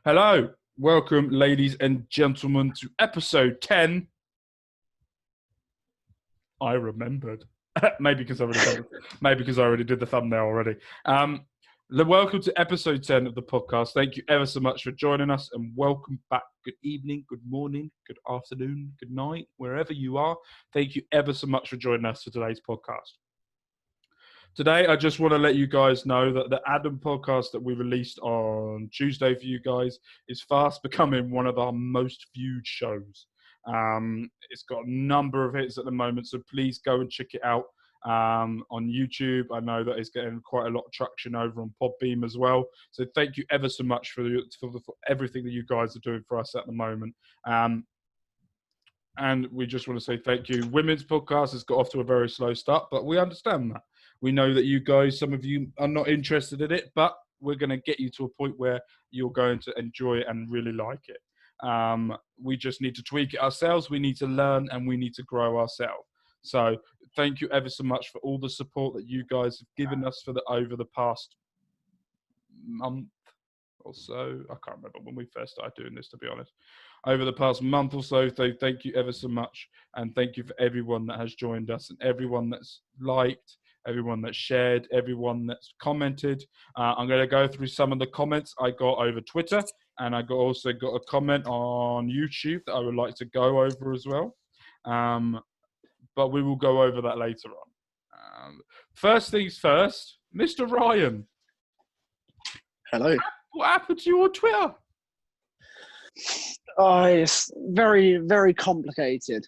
Hello, welcome, ladies and gentlemen, to episode 10. I remembered. Maybe because I already did the thumbnail already. Welcome to episode 10 of the podcast. Thank you ever so much for joining us, and welcome back. Good evening, good morning, good afternoon, good night, wherever you are. Thank you ever so much for joining us for today's podcast. Today, I just want to let you guys know that the Adam podcast that we released on Tuesday for you guys is fast becoming one of our most viewed shows. It's got a number of hits at the moment, so please go and check it out on YouTube. I know that it's getting quite a lot of traction over on Podbean as well. So thank you ever so much for everything that you guys are doing for us at the moment. And we just want to say thank you. Women's podcast has got off to a very slow start, but we understand that. We know that you guys, some of you are not interested in it, but we're going to get you to a point where you're going to enjoy it and really like it. We just need to tweak it ourselves. We need to learn and we need to grow ourselves. So thank you ever so much for all the support that you guys have given us over the past month or so. I can't remember when we first started doing this, to be honest. Over the past month or so, thank you ever so much. And thank you for everyone that has joined us and everyone that's liked, everyone that's shared, everyone that's commented. I'm going to go through some of the comments I got over Twitter, and I also got a comment on YouTube that I would like to go over as well. But we will go over that later on. First things first, Mr. Ryan. Hello. What happened to you on Twitter? Oh, it's very, very complicated.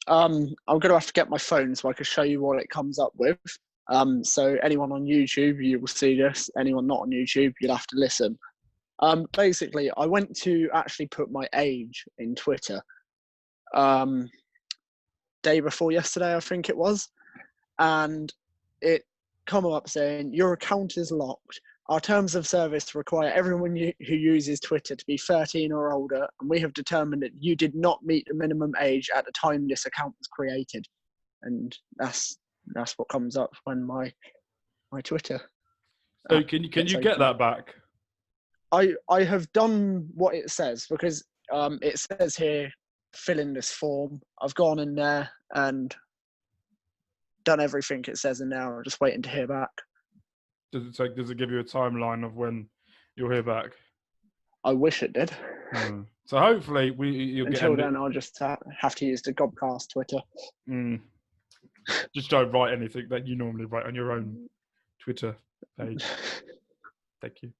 I'm going to have to get my phone so I can show you what it comes up with. So anyone on YouTube, you will see this. Anyone not on YouTube, you'll have to listen. Basically, I went to actually put my age in Twitter. Day before yesterday, I think it was. And it come up saying, your account is locked. Our terms of service require everyone who uses Twitter to be 13 or older, and we have determined that you did not meet the minimum age at the time this account was created. And that's what comes up when my Twitter. So can you get that back? I have done what it says, because it says here, fill in this form. I've gone in there and done everything it says in there. I'm just waiting to hear back. Does it give you a timeline of when you'll hear back? I wish it did. So hopefully Until then, I'll just have to use the Gobcast Twitter. Just don't write anything that you normally write on your own Twitter page. Thank you.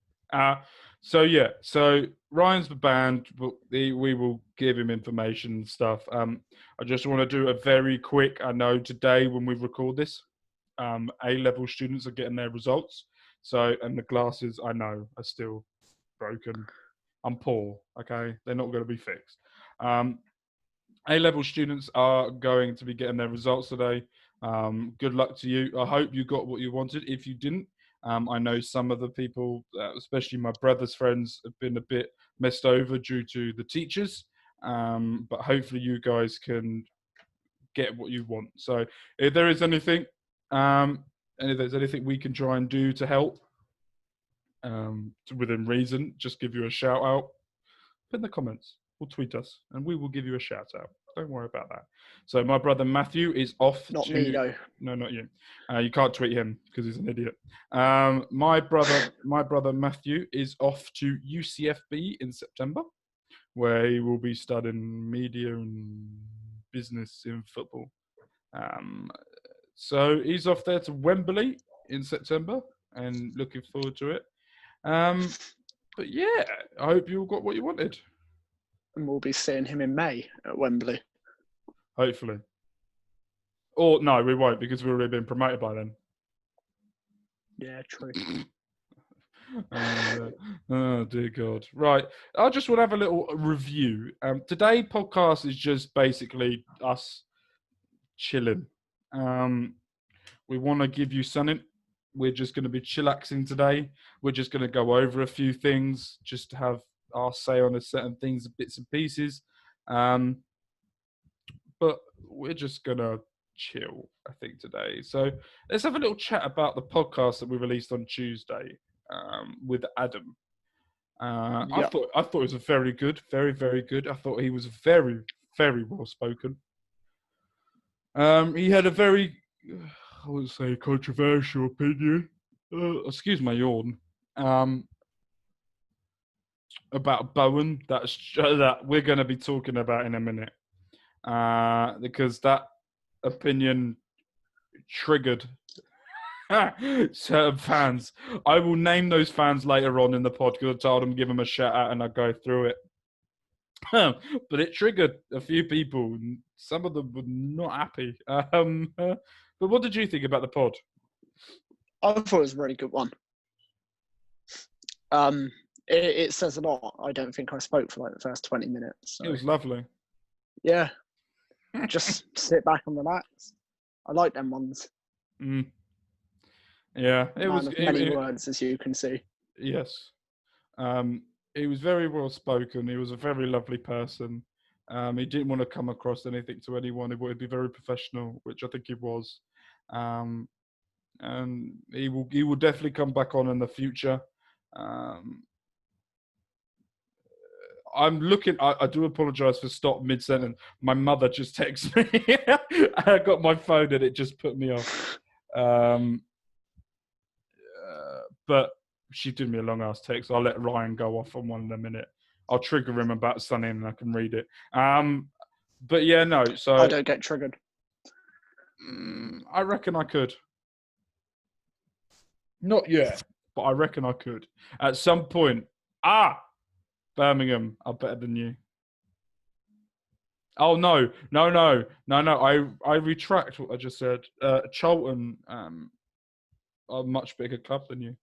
So Ryan's banned. We will give him information and stuff. I just want to do a very quick. I know today when we record this, A-level students are getting their results. And the glasses, I know, are still broken. I'm poor, okay? They're not going to be fixed. A-level students are going to be getting their results today. Good luck to you. I hope you got what you wanted. If you didn't, I know some of the people, especially my brother's friends, have been a bit messed over due to the teachers. But hopefully you guys can get what you want. So if there is anything, and if there's anything we can try and do to help, within reason, just give you a shout out. Put in the comments or tweet us, and we will give you a shout out. Don't worry about that. So my brother Matthew is off. Not me though. No, not you. You can't tweet him because he's an idiot. My brother Matthew is off to UCFB in September, where he will be studying media and business in football. So he's off there to Wembley in September and looking forward to it. But yeah, I hope you all got what you wanted. And we'll be seeing him in May at Wembley. Hopefully. Or no, we won't, because we've already been promoted by then. Yeah, true. Oh, dear God. Right. I just want to have a little review. Today podcast is just basically us chilling. We want to give you something. We're just going to be chillaxing today. We're just going to go over a few things, just to have our say on a certain things, bits and pieces. But we're just going to chill, I think, today. So let's have a little chat about the podcast that we released on Tuesday with Adam. I Yep. thought it was a very good, very, very good. I thought he was very, very well spoken. He had a very, I would say, controversial opinion. Excuse my yawn. About Bowen, that we're going to be talking about in a minute, because that opinion triggered certain fans. I will name those fans later on in the pod because I told them give them a shout out and I'll go through it. But it triggered a few people. Some of them were not happy. But what did you think about the pod? I thought it was a really good one. It says a lot. I don't think I spoke for like the first 20 minutes. So. It was lovely. Yeah. Just sit back and relax. I like them ones. Yeah, it was many words, as you can see. Yes. He was very well spoken. He was a very lovely person. He didn't want to come across anything to anyone. He wanted to be very professional, which I think he was. And he will definitely come back on in the future. I'm looking. I do apologise for stop mid sentence. My mother just texted me. I got my phone and it just put me off. But she did me a long ass text. I'll let Ryan go off on one in a minute. I'll trigger him about something and I can read it. But yeah, no. So I don't get triggered. I reckon I could. Not yet, but I reckon I could at some point. Birmingham are better than you. Oh no. I retract what I just said. Charlton are a much bigger club than you.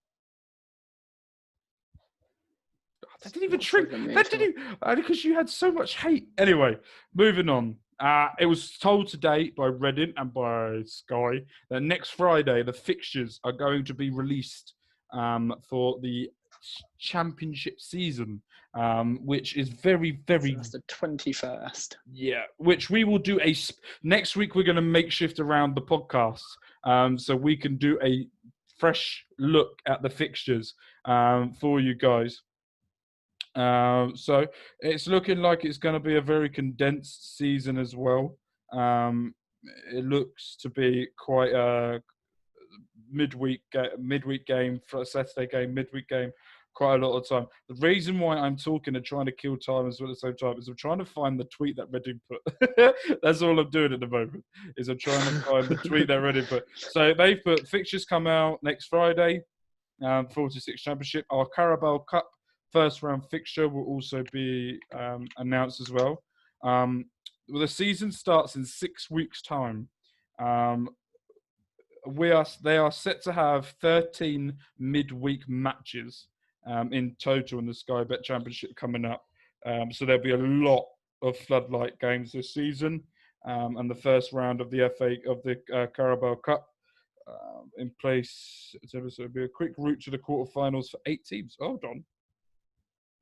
That didn't even trigger. That didn't because you had so much hate. Anyway, moving on. It was told today by Reading and by Sky that next Friday the fixtures are going to be released for the championship season, which is very, very. So that's the 21st. Yeah, which we will do next week. We're going to makeshift around the podcast, so we can do a fresh look at the fixtures for you guys. So it's looking like it's going to be a very condensed season as well. It looks to be quite a midweek game for a Saturday game, midweek game, quite a lot of time. The reason why I'm talking and trying to kill time as well at the same time is I'm trying to find the tweet that Reading put. That's all I'm doing at the moment, is I'm trying to find the tweet that Reading put. So they've put fixtures come out next Friday, 46 Championship. Our Carabao Cup first round fixture will also be announced as well. The season starts in 6 weeks' time. They are set to have 13 midweek matches in total in the Sky Bet Championship coming up. So there'll be a lot of floodlight games this season, and the first round of the Carabao Cup in place. So it'll be a quick route to the quarterfinals for 8 teams. Hold on.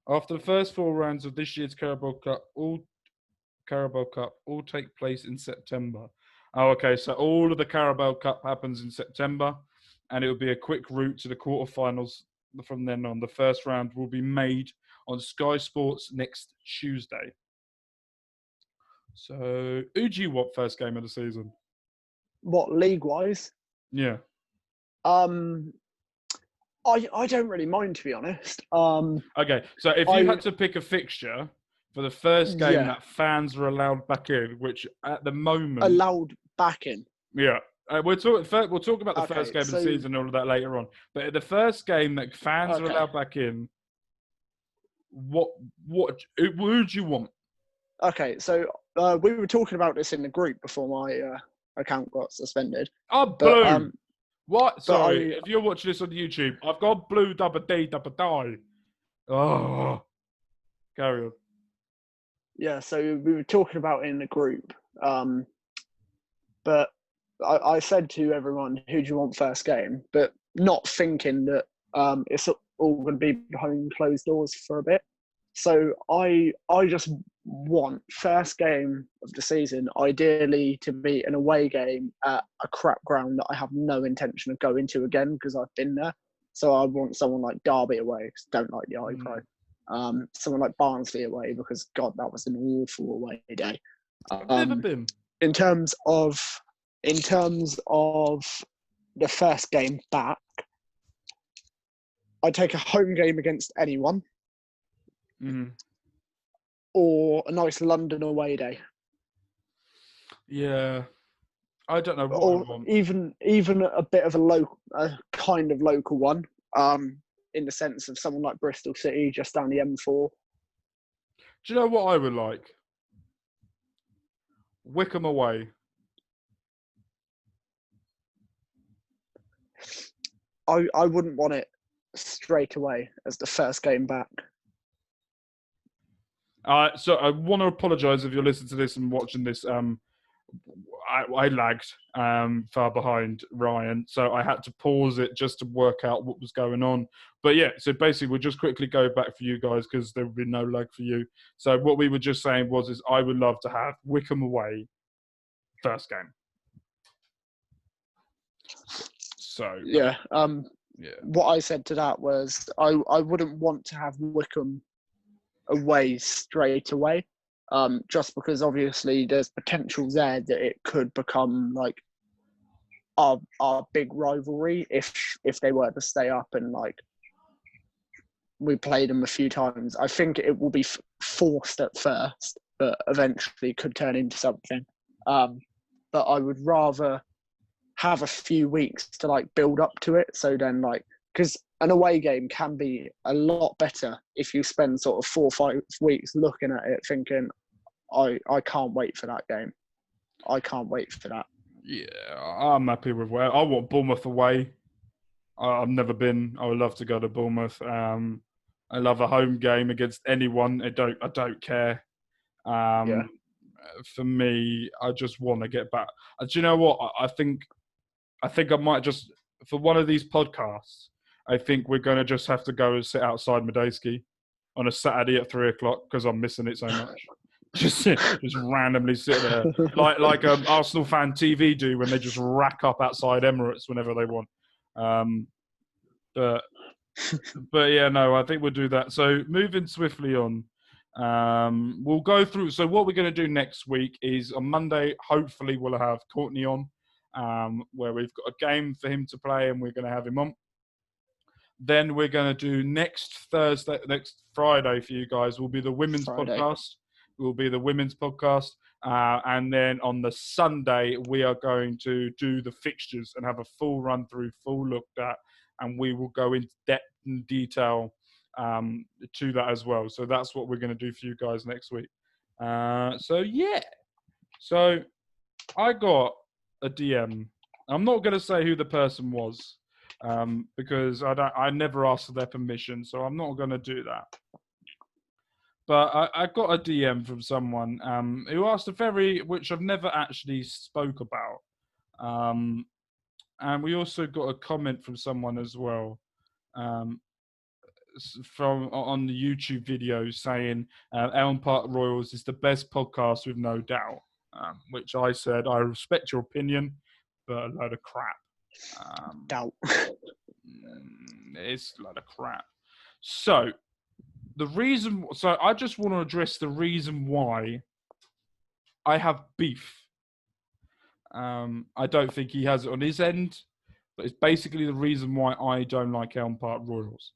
After the first 4 rounds of this year's Carabao Cup, all take place in September. Oh, okay. So all of the Carabao Cup happens in September, and it will be a quick route to the quarterfinals from then on. The first round will be made on Sky Sports next Tuesday. So, who do you want first game of the season? What, league-wise? Yeah. I don't really mind, to be honest. Okay, so if you had to pick a fixture for the first game that fans are allowed back in, which at the moment allowed back in. Yeah, we'll talk about the first game of the season and all of that later on. But the first game that fans are allowed back in, who do you want? Okay, so we were talking about this in the group before my account got suspended. Oh, blue. What? Sorry, if you're watching this on YouTube, I've got blue die. Oh, carry on. Yeah, so we were talking about it in the group, but I said to everyone, "Who do you want first game?" But not thinking that it's all going to be behind closed doors for a bit. So I just want first game of the season, ideally to be an away game at a crap ground that I have no intention of going to again because I've been there. So I want someone like Derby away because I don't like the iPro. someone like Barnsley away, because God, that was an awful away day. I've never been. In terms of the first game back, I'd take a home game against anyone, or a nice London away day. Yeah, I don't know what or I want. even a bit of a kind of local one, in the sense of someone like Bristol City, just down the M4. Do you know what I would like? Wickham away. I wouldn't want it straight away as the first game back. So I want to apologise if you're listening to this and watching this. I lagged far behind Ryan, so I had to pause it just to work out what was going on. But yeah, so basically we'll just quickly go back for you guys because there would be no lag for you. So what we were just saying is I would love to have Wickham away first game. So yeah, yeah. What I said to that was I wouldn't want to have Wickham away straight away, just because obviously there's potential there that it could become like our big rivalry if they were to stay up and like we played them a few times. I think it will be forced at first, but eventually could turn into something. But I would rather have a few weeks to like build up to it. So then like, because an away game can be a lot better if you spend sort of 4 or 5 weeks looking at it thinking, I can't wait for that game. I can't wait for that. Yeah, I'm happy with where I want Bournemouth away. I've never been. I would love to go to Bournemouth. I love a home game against anyone. I don't care. For me, I just want to get back. Do you know what? I think I might just, for one of these podcasts, I think we're going to just have to go and sit outside Medeski on a Saturday at 3:00 because I'm missing it so much. just randomly sit there like Arsenal fan TV do when they just rack up outside Emirates whenever they want. But yeah, no, I think we'll do that. So moving swiftly on, we'll go through. So what we're going to do next week is on Monday, hopefully we'll have Courtney on, where we've got a game for him to play and we're going to have him on. Then we're going to do next Friday for you guys will be the women's podcast. Will be the women's podcast. And then on the Sunday, we are going to do the fixtures and have a full run through, full look at, and we will go into depth and detail to that as well. So that's what we're going to do for you guys next week. So yeah. So I got a DM. I'm not going to say who the person was because I never asked for their permission, so I'm not going to do that. But I got a DM from someone who asked which I've never actually spoke about. And we also got a comment from someone as well on the YouTube video saying Elm Park Royals is the best podcast with no doubt, which I said, I respect your opinion, but a load of crap. Doubt. It's a load of crap. So I just want to address the reason why I have beef. I don't think he has it on his end, but it's basically the reason why I don't like Elm Park Royals.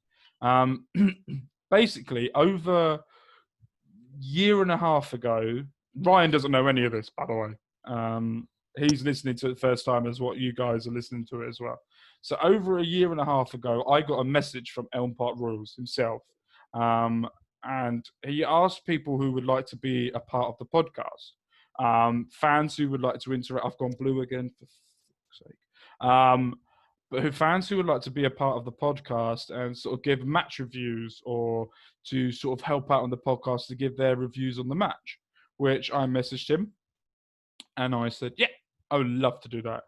Basically, over a year and a half ago, Ryan doesn't know any of this, by the way. He's listening to it the first time as what you guys are listening to it as well. So over a year and a half ago, I got a message from Elm Park Royals himself. And he asked people who would like to be a part of the podcast. Fans who would like to interact. I've gone blue again, for fuck's sake. But fans who would like to be a part of the podcast and sort of give match reviews or to sort of help out on the podcast to give their reviews on the match, which I messaged him. And I said, yeah, I would love to do that.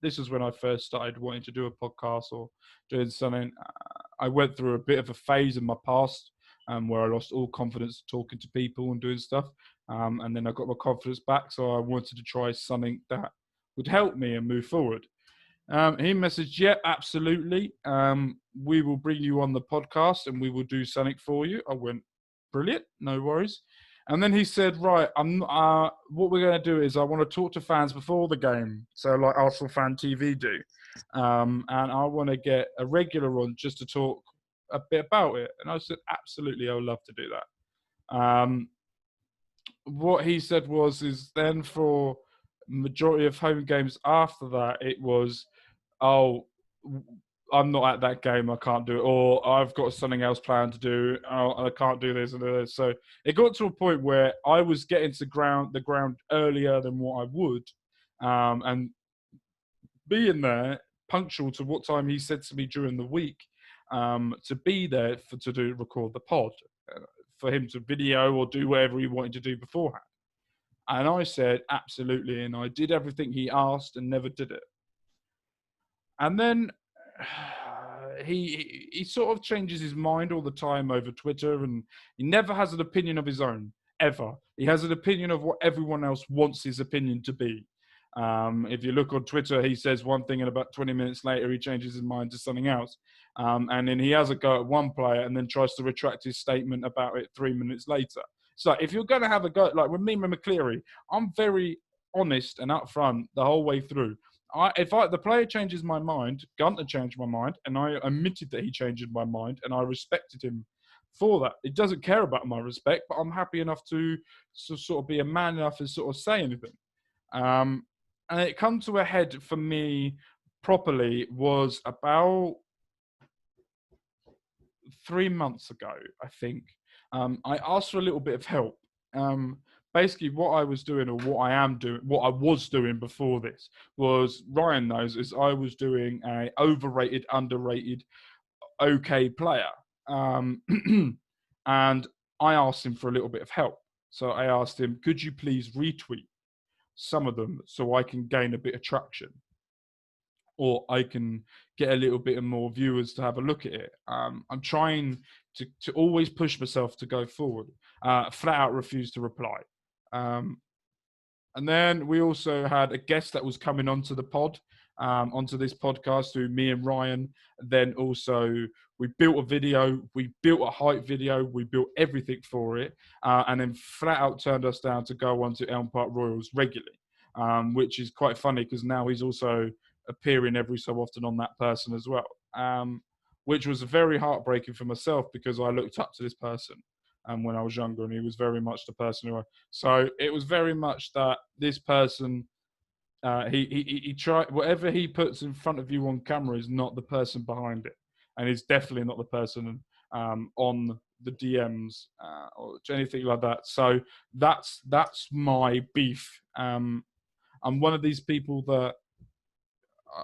This is when I first started wanting to do a podcast or doing something. I went through a bit of a phase in my past where I lost all confidence talking to people and doing stuff. And then I got my confidence back. So I wanted to try something that would help me and move forward. He messaged, "Yeah, absolutely. We will bring you on the podcast and we will do something for you." I went, "Brilliant, no worries." And then he said, "Right, what we're going to do is I want to talk to fans before the game, so like Arsenal Fan TV do, and I want to get a regular on just to talk a bit about it." And I said, "Absolutely, I would love to do that." What he said is then for majority of home games after that, it was, "Oh, I'm not at that game, I can't do it," or "I've got something else planned to do, oh, I can't do this and this." So it got to a point where I was getting to the ground earlier than what I would, and being there punctual to what time he said to me during the week, to be there to record the pod, for him to video or do whatever he wanted to do beforehand. And I said, "Absolutely," and I did everything he asked and never did it. And then he sort of changes his mind all the time over Twitter, and he never has an opinion of his own, ever. He has an opinion of what everyone else wants his opinion to be. If you look on Twitter, he says one thing and about 20 minutes later, he changes his mind to something else. And then he has a go at one player and then tries to retract his statement about it 3 minutes later. So if you're going to have a go, like with me and McCleary, I'm very honest and upfront the whole way through. If the player changes my mind, Gunter changed my mind, and I admitted that he changed my mind, and I respected him for that. He doesn't care about my respect, but I'm happy enough to sort of be a man enough to sort of say anything. And it come to a head for me properly was about 3 months ago, I think. I asked for a little bit of help. Basically, what I was doing, or what I was doing before this, was, Ryan knows, is I was doing a overrated, underrated, okay player. And I asked him for a little bit of help. So I asked him, "Could you please retweet some of them so I can gain a bit of traction, or I can get a little bit more viewers to have a look at it?" I'm trying to always push myself to go forward. Flat out refused to reply. And then we also had a guest that was coming onto the pod, onto this podcast, who me and Ryan, then also we built a video, we built a hype video, we built everything for it, and then flat out turned us down to go onto Elm Park Royals regularly, which is quite funny because now he's also appearing every so often on that person as well, which was very heartbreaking for myself because I looked up to this person when I was younger, and he was very much the person who so it was very much that this person, he tried, whatever he puts in front of you on camera is not the person behind it, and it's definitely not the person on the DMs or anything like that. So that's my beef. I'm one of these people that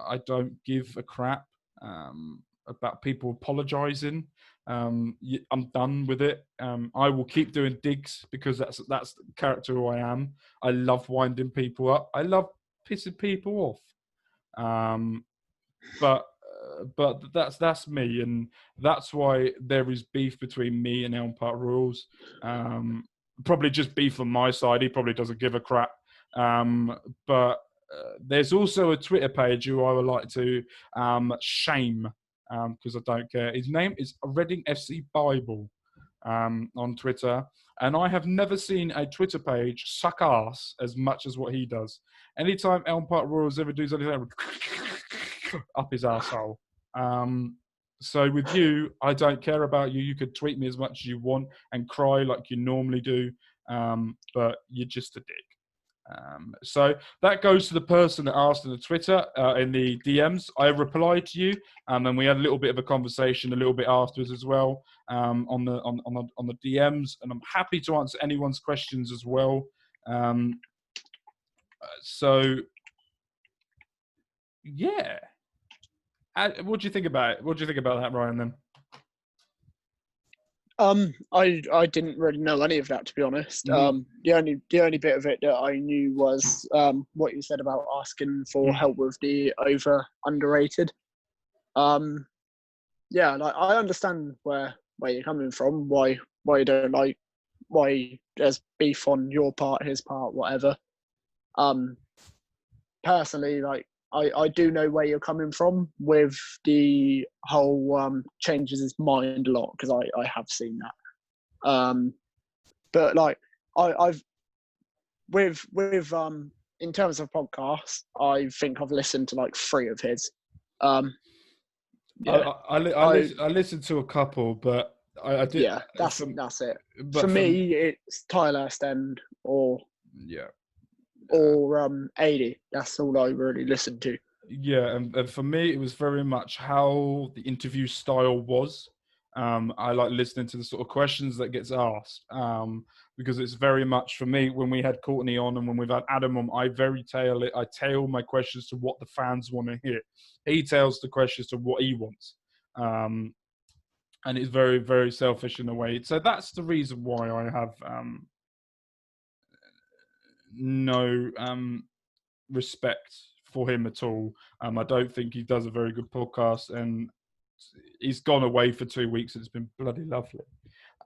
I don't give a crap about people apologizing. I'm done with it. I will keep doing digs because that's the character who I am. I love winding people up. I love pissing people off. But that's me, and that's why there is beef between me and Elm Park Royals. Probably just beef on my side. He probably doesn't give a crap. But there's also a Twitter page who I would like to shame because I don't care. His name is Reading FC Bible on Twitter. And I have never seen a Twitter page suck ass as much as what he does. Anytime Elm Park Royals ever do anything, up his arsehole. So with you, I don't care about you. You could tweet me as much as you want and cry like you normally do, but you're just a dick. So that goes to the person that asked in the Twitter, in the DMs. I replied to you, and we had a little bit of a conversation a little bit afterwards as well, on the DMs. And I'm happy to answer anyone's questions as well. So yeah, what do you think about it? What do you think about that, Ryan? Then. I didn't really know any of that, to be honest. The only bit of it that I knew was what you said about asking for help with the underrated. Yeah, like I understand where you're coming from, why you don't like, why there's beef on your part, his part, whatever. Personally, like I do know where you're coming from with the whole changes his mind a lot, because I have seen that. But like I've with in terms of podcasts, I think I've listened to like 3 of his. Yeah, I listened to a couple, but I did. Yeah, that's it. But For me, it's Tyler Stend or 80. That's all I really listened to. Yeah, and for me, it was very much how the interview style was. I like listening to the sort of questions that gets asked, because it's very much for me when we had Courtney on and when we've had Adam on, I tail my questions to what the fans want to hear. He tails the questions to what he wants, and it's very, very selfish in a way. So that's the reason why I have no respect for him at all. I don't think he does a very good podcast, and he's gone away for 2 weeks. And it's been bloody lovely.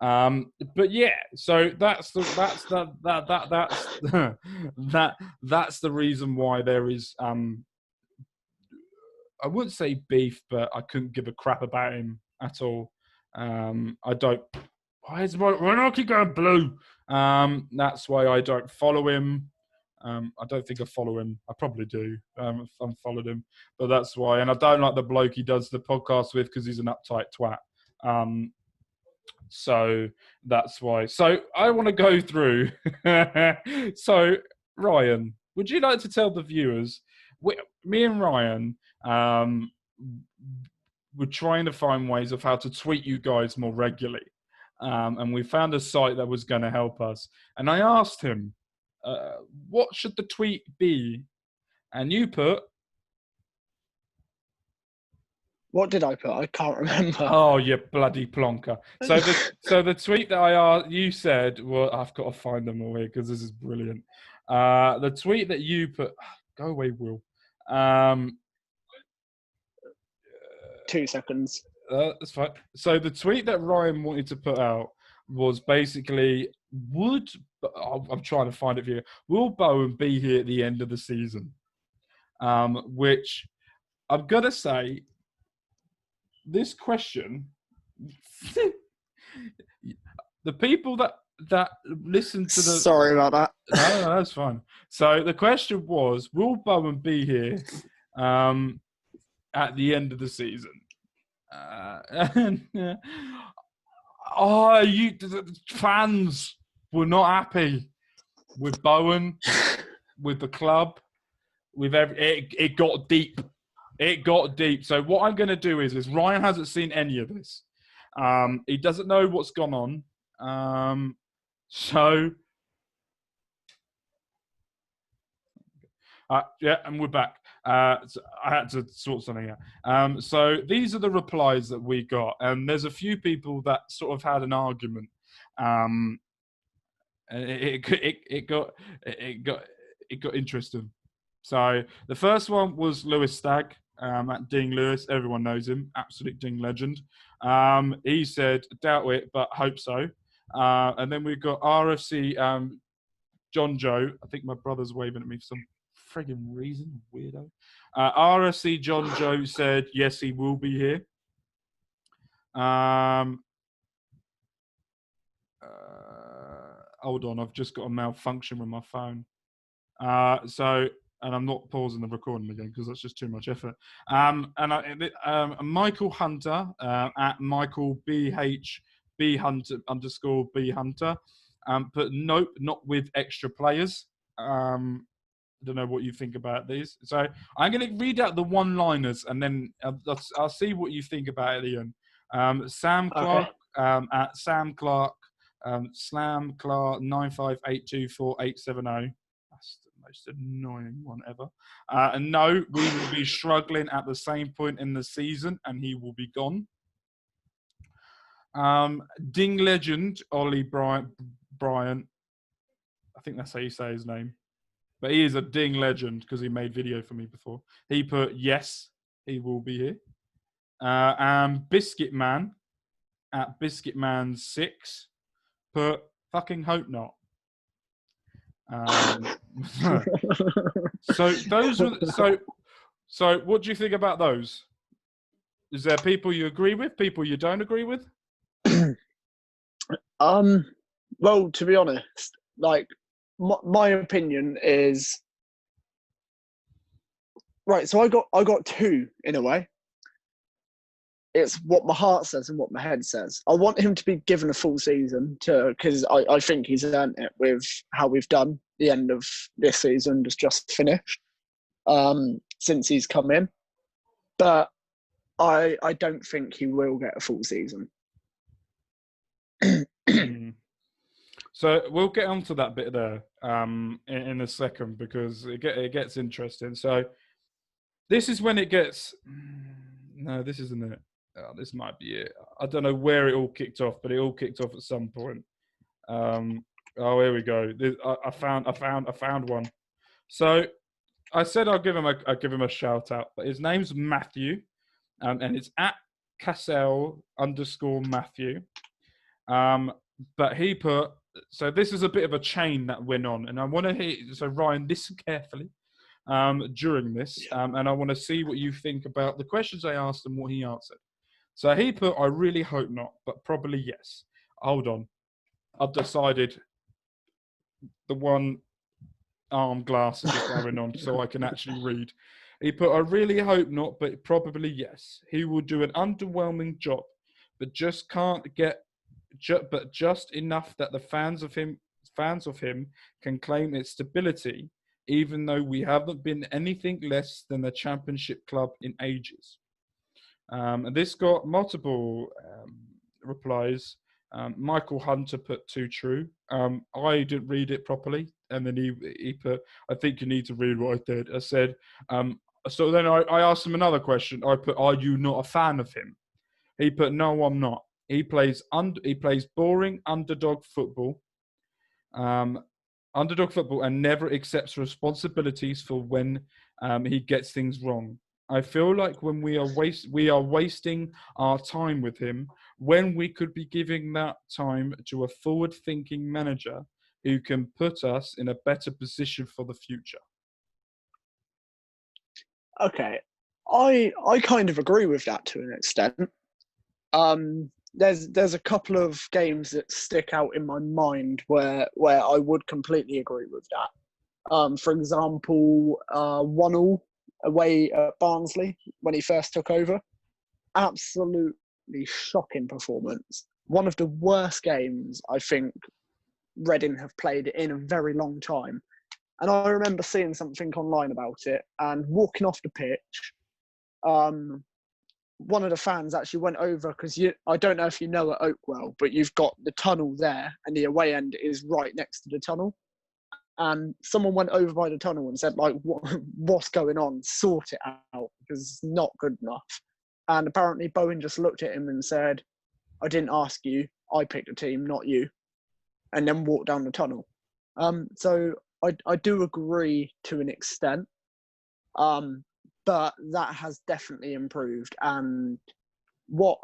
But yeah, so that's the reason why there is I wouldn't say beef, but I couldn't give a crap about him at all. I don't. Why do I keep going blue? That's why I don't follow him. I don't think I follow him. I probably do. I've unfollowed him, but that's why. And I don't like the bloke he does the podcast with because he's an uptight twat. So that's why. So I want to go through. So Ryan, would you like to tell the viewers? Me and Ryan were trying to find ways of how to tweet you guys more regularly, and we found a site that was going to help us. And I asked him, what should the tweet be? And you put... What did I put? I can't remember. Oh, you bloody plonker. So the tweet that you said, well, I've got to find them all here because this is brilliant. The tweet that you put... Go away, Will. 2 seconds. That's fine. So the tweet that Ryan wanted to put out was basically, I'm trying to find it here. Will Bowen be here at the end of the season? Which I'm going to say, this question, the people that listen to the... Sorry about that. No, that's fine. So the question was, will Bowen be here at the end of the season? The fans were not happy with Bowen, with the club, with it got deep. It got deep. So what I'm going to do is Ryan hasn't seen any of this. He doesn't know what's gone on. Yeah, and we're back. So I had to sort something out. So these are the replies that we got, and there's a few people that sort of had an argument. It got interesting. So the first one was Lewis Stagg at Ding Lewis. Everyone knows him, absolute Ding legend. He said, "Doubt it, but hope so." And then we've got RFC John Joe. I think my brother's waving at me for some frigging reason, weirdo. RFC John Joe said, yes, he will be here. Hold on, I've just got a malfunction with my phone. And I'm not pausing the recording again because that's just too much effort. Michael Hunter at Michael BHB Hunter _B Hunter, but nope, not with extra players. I don't know what you think about these. So I'm going to read out the one-liners and then I'll see what you think about it, Ian. Sam Clark at Sam Clark, Slam Clark 958248870. That's the most annoying one ever. And no, we will be struggling at the same point in the season and he will be gone. Ding legend, Ollie Bryant. I think that's how you say his name. But he is a Ding legend because he made video for me before. He put, yes, he will be here. And Biscuit Man at Biscuit Man 6 put, fucking hope not. So So what do you think about those? Is there people you agree with, people you don't agree with? Well, to be honest, like my opinion is right. So I got two in a way. It's what my heart says and what my head says. I want him to be given a full season because I think he's earned it with how we've done. The end of this season just finished since he's come in. But I don't think he will get a full season. So we'll get onto that bit there in a second because it gets interesting. So this is when it gets... No, this isn't it. Oh, this might be it. I don't know where it all kicked off, but it all kicked off at some point. Oh, here we go. I found one. So I said I'll give him a shout out, but his name's Matthew, and it's at Cassell_Matthew. But he put, so this is a bit of a chain that went on, and I want to hear. So Ryan, listen carefully during this, and I want to see what you think about the questions I asked and what he answered. So he put, I really hope not, but probably yes. Hold on. I've decided the one arm glasses are going on so I can actually read. He put, I really hope not, but probably yes. He will do an underwhelming job, but just enough that the fans of him can claim its stability, even though we haven't been anything less than a championship club in ages. And this got multiple replies. Michael Hunter put too true. I didn't read it properly. And then he put, I think you need to read what I did. I said, so then I asked him another question. I put, are you not a fan of him? He put, no, I'm not. He plays boring underdog football. Underdog football and never accepts responsibilities for when he gets things wrong. I feel like when we are wasting our time with him when we could be giving that time to a forward-thinking manager who can put us in a better position for the future. Okay, I kind of agree with that to an extent. There's a couple of games that stick out in my mind where I would completely agree with that. For example, 1-1 away at Barnsley when he first took over. Absolutely shocking performance. One of the worst games I think Reading have played in a very long time. And I remember seeing something online about it and walking off the pitch. One of the fans actually went over because I don't know if you know at Oakwell, but you've got the tunnel there and the away end is right next to the tunnel. And someone went over by the tunnel and said, like, what's going on? Sort it out because it's not good enough. And apparently Bowen just looked at him and said, I didn't ask you. I picked a team, not you. And then walked down the tunnel. So I do agree to an extent. But that has definitely improved. And what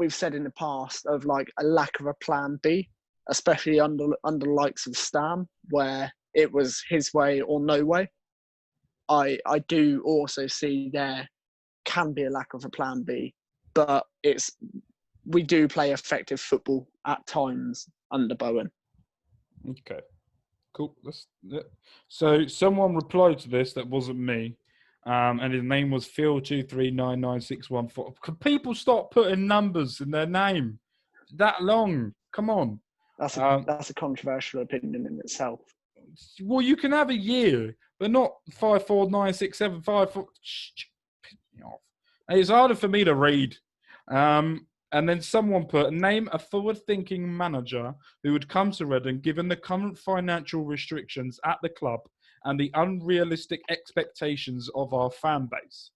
we've said in the past of like a lack of a plan B, especially under the likes of Stam, where it was his way or no way. I do also see there can be a lack of a plan B, but we do play effective football at times under Bowen. Okay, cool. So someone replied to this that wasn't me, and his name was Phil2399614. Could people stop putting numbers in their name? That long? Come on. That's a controversial opinion in itself. Well, you can have a year, but not 549675. It's harder for me to read. And then someone put, name a forward-thinking manager who would come to Reading given the current financial restrictions at the club and the unrealistic expectations of our fan base.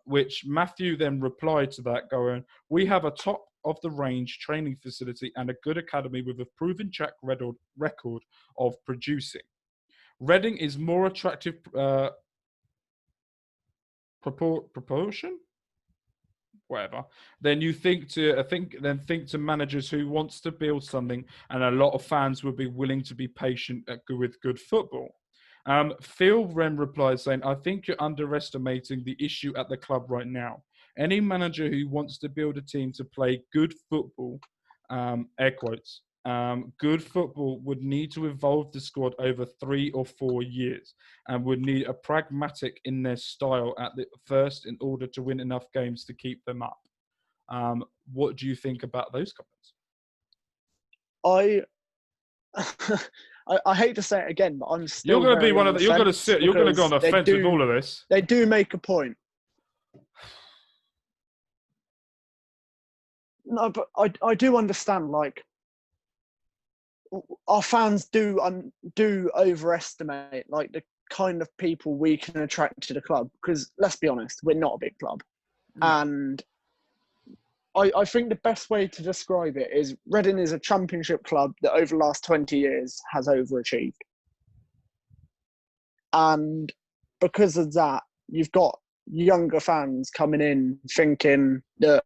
Which Matthew then replied to that going, we have a top-of-the-range training facility and a good academy with a proven track record of producing. Reading is more attractive proportion? Whatever. Then you think to managers who wants to build something, and a lot of fans would be willing to be patient with good football. Phil Wren replies saying, I think you're underestimating the issue at the club right now. Any manager who wants to build a team to play good football, air quotes, good football would need to evolve the squad over 3 or 4 years and would need a pragmatic in their style at the first in order to win enough games to keep them up. What do you think about those comments? I hate to say it again, but I'm still. You're going to be one of the. You're going to sit. You're going to go on the fence with all of this. They do make a point. No, but I do understand. Like, our fans do overestimate like the kind of people we can attract to the club. Because let's be honest, we're not a big club, and I think the best way to describe it is Reading is a championship club that over the last 20 years has overachieved. And because of that, you've got younger fans coming in thinking that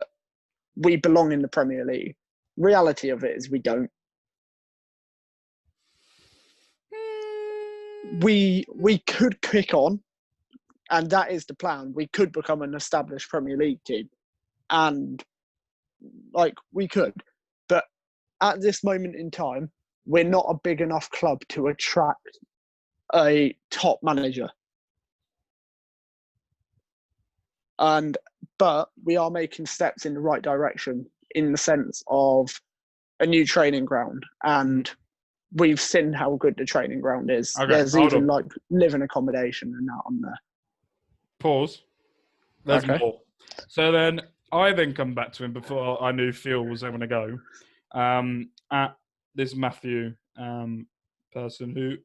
we belong in the Premier League. Reality of it is we don't. We could kick on, and that is the plan. We could become an established Premier League team. And like we could, but at this moment in time, we're not a big enough club to attract a top manager. But we are making steps in the right direction in the sense of a new training ground, and we've seen how good the training ground is. Okay, there's even like living accommodation and that on there. Pause. There's more. So then I then come back to him before I knew Phil was going to go. At this Matthew person who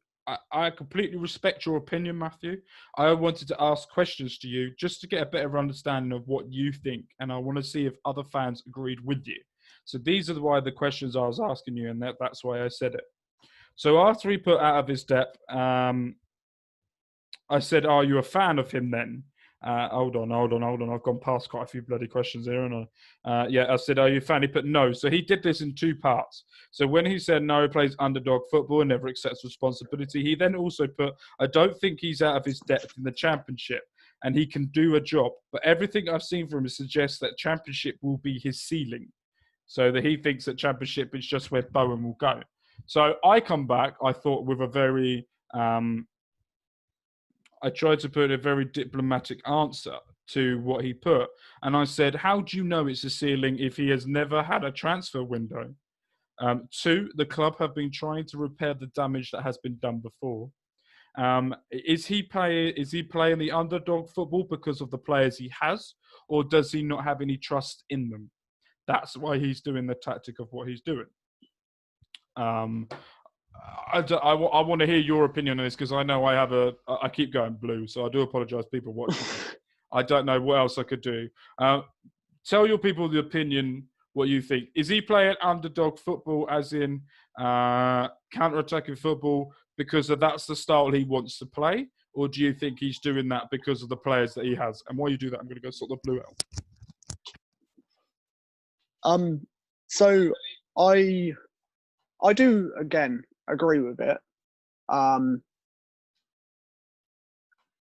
I completely respect your opinion, Matthew. I wanted to ask questions to you just to get a better understanding of what you think, and I want to see if other fans agreed with you. So these are why the questions I was asking you, and that's why I said it. So after he put out of his depth, I said, are you a fan of him then? Hold on. I've gone past quite a few bloody questions here, haven't I? I said, are you a fan? He put no. So he did this in 2 parts. So when he said no, he plays underdog football and never accepts responsibility, he then also put, I don't think he's out of his depth in the championship and he can do a job. But everything I've seen from him suggests that championship will be his ceiling. So that he thinks that championship is just where Bowen will go. So I come back, I thought, with a very... I tried to put a very diplomatic answer to what he put. And I said, how do you know it's a ceiling if he has never had a transfer window? 2, the club have been trying to repair the damage that has been done before. Is he playing the underdog football because of the players he has, or does he not have any trust in them? That's why he's doing the tactic of what he's doing. I want to hear your opinion on this because I know I keep going blue, so I do apologise, people watching. I don't know what else I could do. Tell your people the opinion, what you think. Is he playing underdog football as in counter-attacking football because that's the style he wants to play? Or do you think he's doing that because of the players that he has? And while you do that, I'm going to go sort the blue out. So I do, again, agree with it.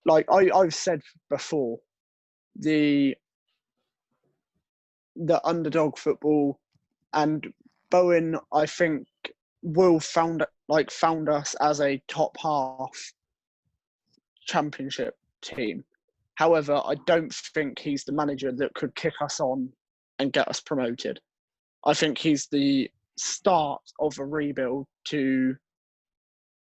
Like I've said before, the underdog football and Bowen, I think, will found us as a top half championship team. However, I don't think he's the manager that could kick us on and get us promoted. I think he's the start of a rebuild to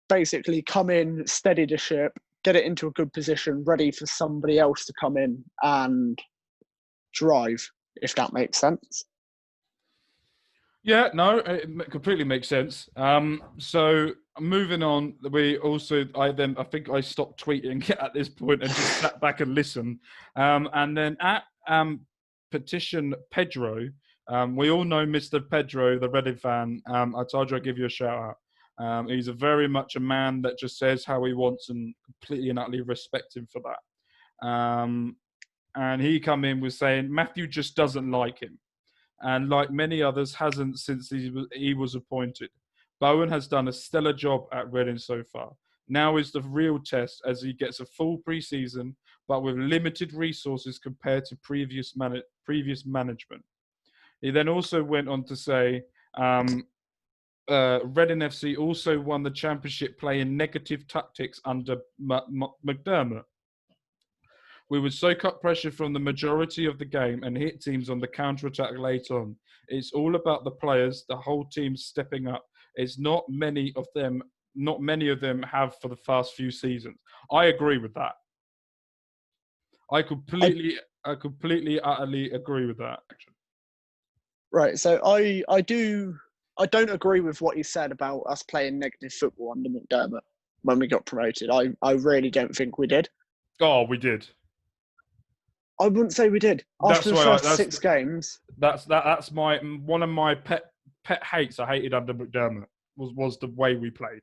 basically come in, steady the ship, get it into a good position, ready for somebody else to come in and drive, if that makes sense. Yeah, no, it completely makes sense. So moving on, I think I stopped tweeting at this point and just sat back and listened. And then at Petition Pedro, we all know Mr. Pedro, the Reading fan. I told you I'd give you a shout out. He's very much a man that just says how he wants and completely and utterly respect him for that. And he come in with saying Matthew just doesn't like him. And like many others, hasn't since he was appointed. Bowen has done a stellar job at Reading so far. Now is the real test as he gets a full pre-season, but with limited resources compared to previous management. He then also went on to say, Reading FC also won the championship playing negative tactics under McDermott. We would soak up pressure from the majority of the game and hit teams on the counter-attack late on. It's all about the players, the whole team stepping up. It's not many of them have for the past few seasons. I agree with that. I completely, utterly agree with that. Actually. Right. So I don't agree with what you said about us playing negative football under McDermott when we got promoted. I really don't think we did. Oh, we did. I wouldn't say we did. After the first 6 games. That's one of my pet hates. I hated under McDermott was the way we played.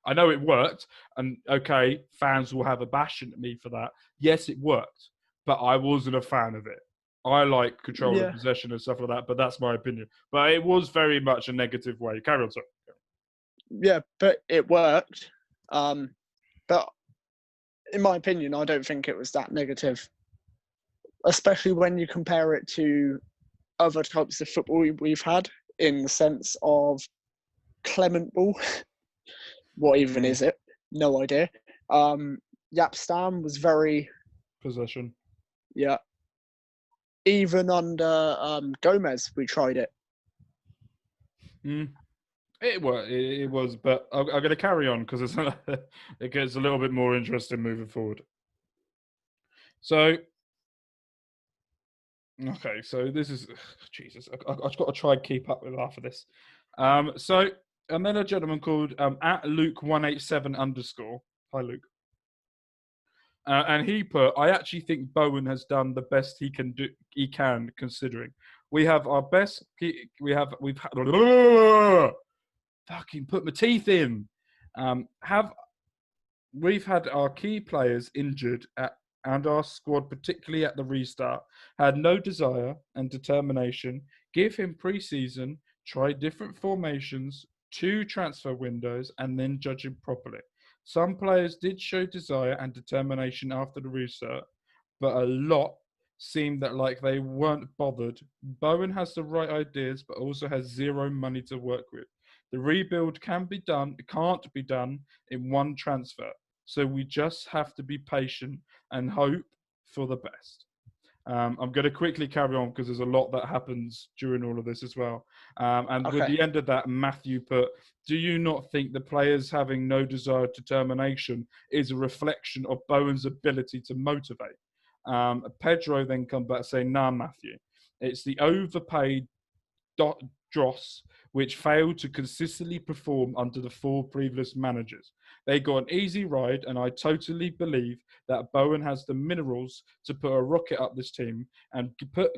I know it worked, and okay, fans will have a bash at me for that. Yes, it worked, but I wasn't a fan of it. I like control of possession and stuff like that, but that's my opinion. But it was very much a negative way. Carry on, sir. Yeah, but it worked. But in my opinion, I don't think it was that negative, especially when you compare it to other types of football we've had in the sense of Clement ball. What even is it? No idea. Yap Stam was very... Possession. Yeah. Even under Gomez, we tried it. It was, but I'm going to carry on because it gets a little bit more interesting moving forward. So, okay, so this is... Jesus, I've got to try and keep up with half of this. So, and then a gentleman called at Luke187_. Hi, Luke. And he put, I actually think Bowen has done the best he can considering. We have our best, we've had, fucking put my teeth in. We've had our key players injured and our squad, particularly at the restart, had no desire and determination. Give him pre-season, try different formations, 2 transfer windows, and then judge him properly. Some players did show desire and determination after the restart, but a lot seemed that like they weren't bothered. Bowen has the right ideas, but also has zero money to work with. The rebuild can't be done in one transfer. So we just have to be patient and hope for the best. I'm going to quickly carry on because there's a lot that happens during all of this as well. With the end of that, Matthew put, do you not think the players having no desired determination is a reflection of Bowen's ability to motivate? Pedro then come back saying, nah, Matthew, it's the overpaid dross which failed to consistently perform under the 4 previous managers. They got an easy ride, and I totally believe that Bowen has the minerals to put a rocket up this team and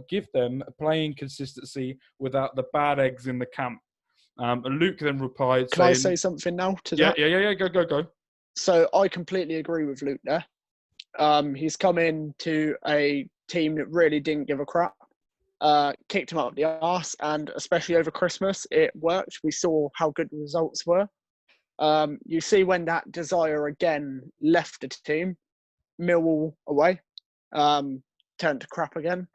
give them playing consistency without the bad eggs in the camp. Luke then replied, Can I say something now to that? Yeah, go. So I completely agree with Luke there. He's come in to a team that really didn't give a crap. Kicked him up the arse, and especially over Christmas, it worked. We saw how good the results were. You see when that desire again left the team, Millwall away, turned to crap again.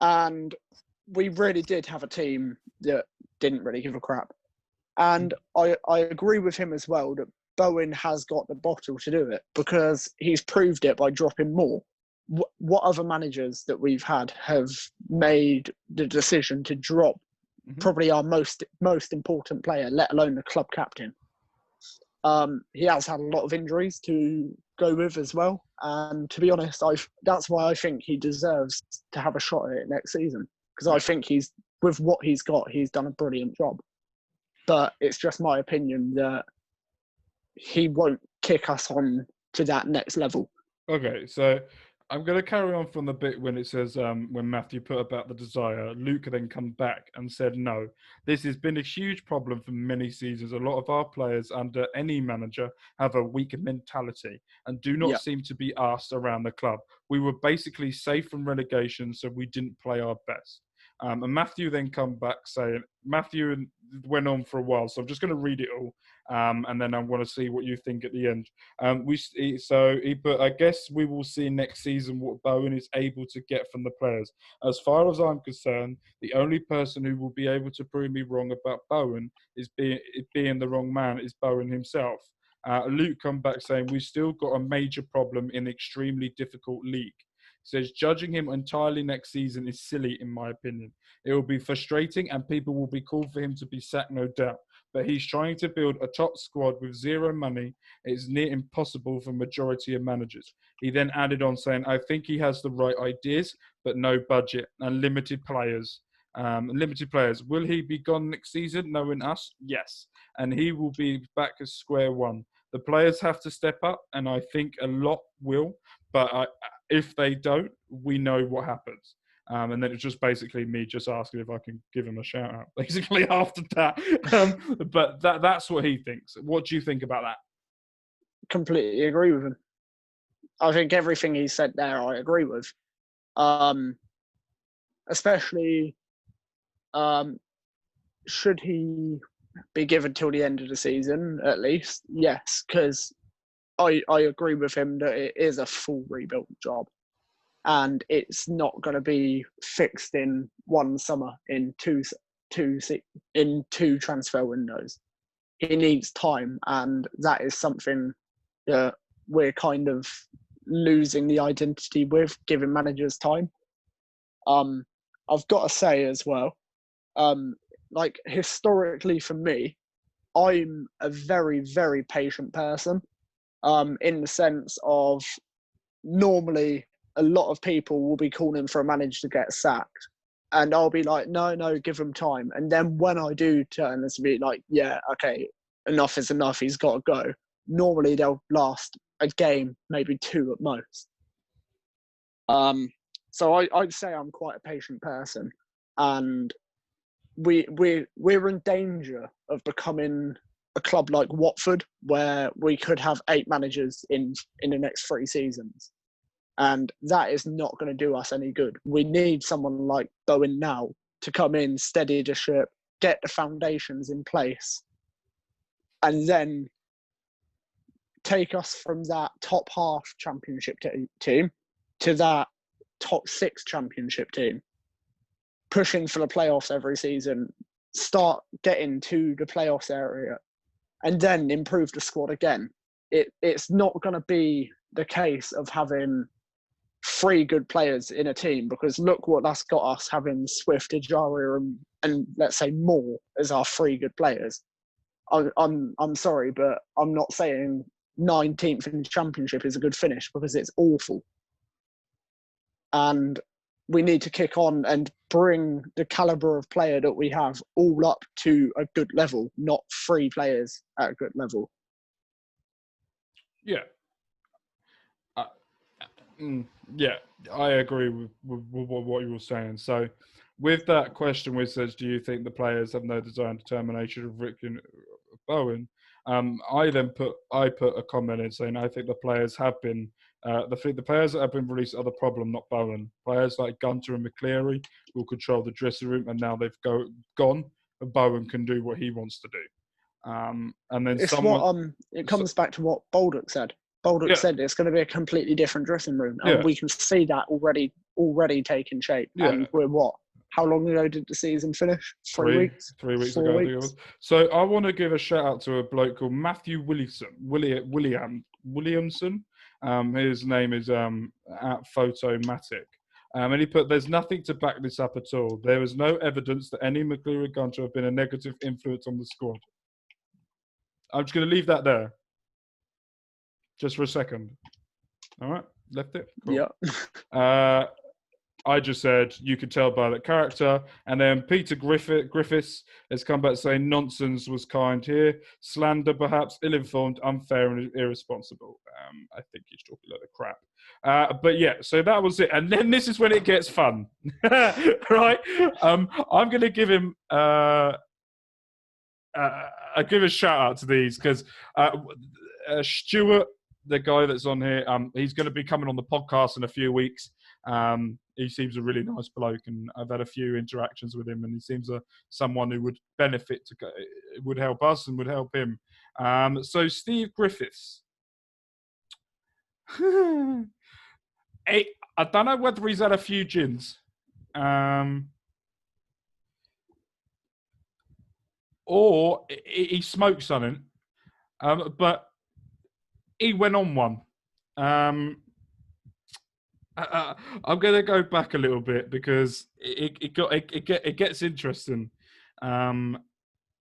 And we really did have a team that didn't really give a crap. And I agree with him as well that Bowen has got the bottle to do it because he's proved it by dropping more. What other managers that we've had have made the decision to drop probably our most important player, let alone the club captain? He has had a lot of injuries to go with as well. And to be honest, that's why I think he deserves to have a shot at it next season. Because I think with what he's got, he's done a brilliant job. But it's just my opinion that he won't kick us on to that next level. Okay, so I'm going to carry on from the bit when it says, when Matthew put about the desire, Luke then come back and said, no, this has been a huge problem for many seasons. A lot of our players under any manager have a weak mentality and do not seem to be asked around the club. We were basically safe from relegation, so we didn't play our best. And Matthew then come back saying, Matthew went on for a while, so I'm just going to read it all, and then I want to see what you think at the end. He put, I guess we will see next season what Bowen is able to get from the players. As far as I'm concerned, the only person who will be able to prove me wrong about Bowen is being the wrong man is Bowen himself. Luke come back saying, we've still got a major problem in an extremely difficult league. He says, judging him entirely next season is silly, in my opinion. It will be frustrating and people will be called for him to be sacked, no doubt. But he's trying to build a top squad with zero money. It's near impossible for majority of managers. He then added on saying, I think he has the right ideas, but no budget and limited players. Will he be gone next season? Knowing us, yes. And he will be back at square one. The players have to step up, and I think a lot will. But if they don't, we know what happens. And then it's just basically me just asking if I can give him a shout out, basically, after that. But that's what he thinks. What do you think about that? Completely agree with him. I think everything he said there, I agree with. Especially, should he be given till the end of the season, at least? Yes, because I agree with him that it is a full rebuild job. And it's not going to be fixed in one summer in two transfer windows. He needs time, and that is something that we're kind of losing the identity with, giving managers time. I've got to say as well, like historically for me, I'm a very, very patient person, in the sense of normally a lot of people will be calling for a manager to get sacked. And I'll be like, no, give him time. And then when I do turn to be like, yeah, okay, enough is enough, he's got to go. Normally they'll last a game, maybe two at most. So I'd say I'm quite a patient person. And we're in danger of becoming a club like Watford, where we could have 8 managers in the next 3 seasons. And that is not going to do us any good. We need someone like Bowen now to come in, steady the ship, get the foundations in place, and then take us from that top half championship team to that top 6 championship team, pushing for the playoffs every season, start getting to the playoffs area, and then improve the squad again. It's not going to be the case of having 3 good players in a team, because look what that's got us, having Swift, Ejaria, and let's say Moore as our 3 good players. I'm sorry, but I'm not saying 19th in the championship is a good finish, because it's awful. And we need to kick on and bring the caliber of player that we have all up to a good level, not 3 players at a good level. Yeah. Yeah, I agree with what you were saying. So with that question which says, do you think the players have no desire and determination of Rick and Bowen? I put a comment in saying I think the players have been the players that have been released are the problem, not Bowen. Players like Gunter and McCleary will control the dressing room, and now they've gone. And Bowen can do what he wants to do. And then it comes back to what Baldock said. Baldock said it's going to be a completely different dressing room, and we can see that already taking shape. Yeah. And we're what? How long ago did the season finish? 3 weeks? 3 weeks ago, I think it was. So I want to give a shout out to a bloke called Matthew Williamson. His name is at Photomatic. And he put, there's nothing to back this up at all. There is no evidence that any McCleary Gunter have been a negative influence on the squad. I'm just going to leave that there. Just for a second. All right, left it? Cool. Yeah. I just said, you could tell by that character. And then Peter Griffiths has come back saying, nonsense was kind here. Slander, perhaps, ill-informed, unfair, and irresponsible. I think he's talking a lot of crap. But yeah, so that was it. And then this is when it gets fun. Right? I'm going to give him... I give a shout-out to these, because Stuart, the guy that's on here, he's going to be coming on the podcast in a few weeks. He seems a really nice bloke, and I've had a few interactions with him, and he seems someone who would benefit, would help us and would help him. So Steve Griffiths. I don't know whether he's had a few gins. Or he smoked something. But he went on one. I'm going to go back a little bit because it gets interesting.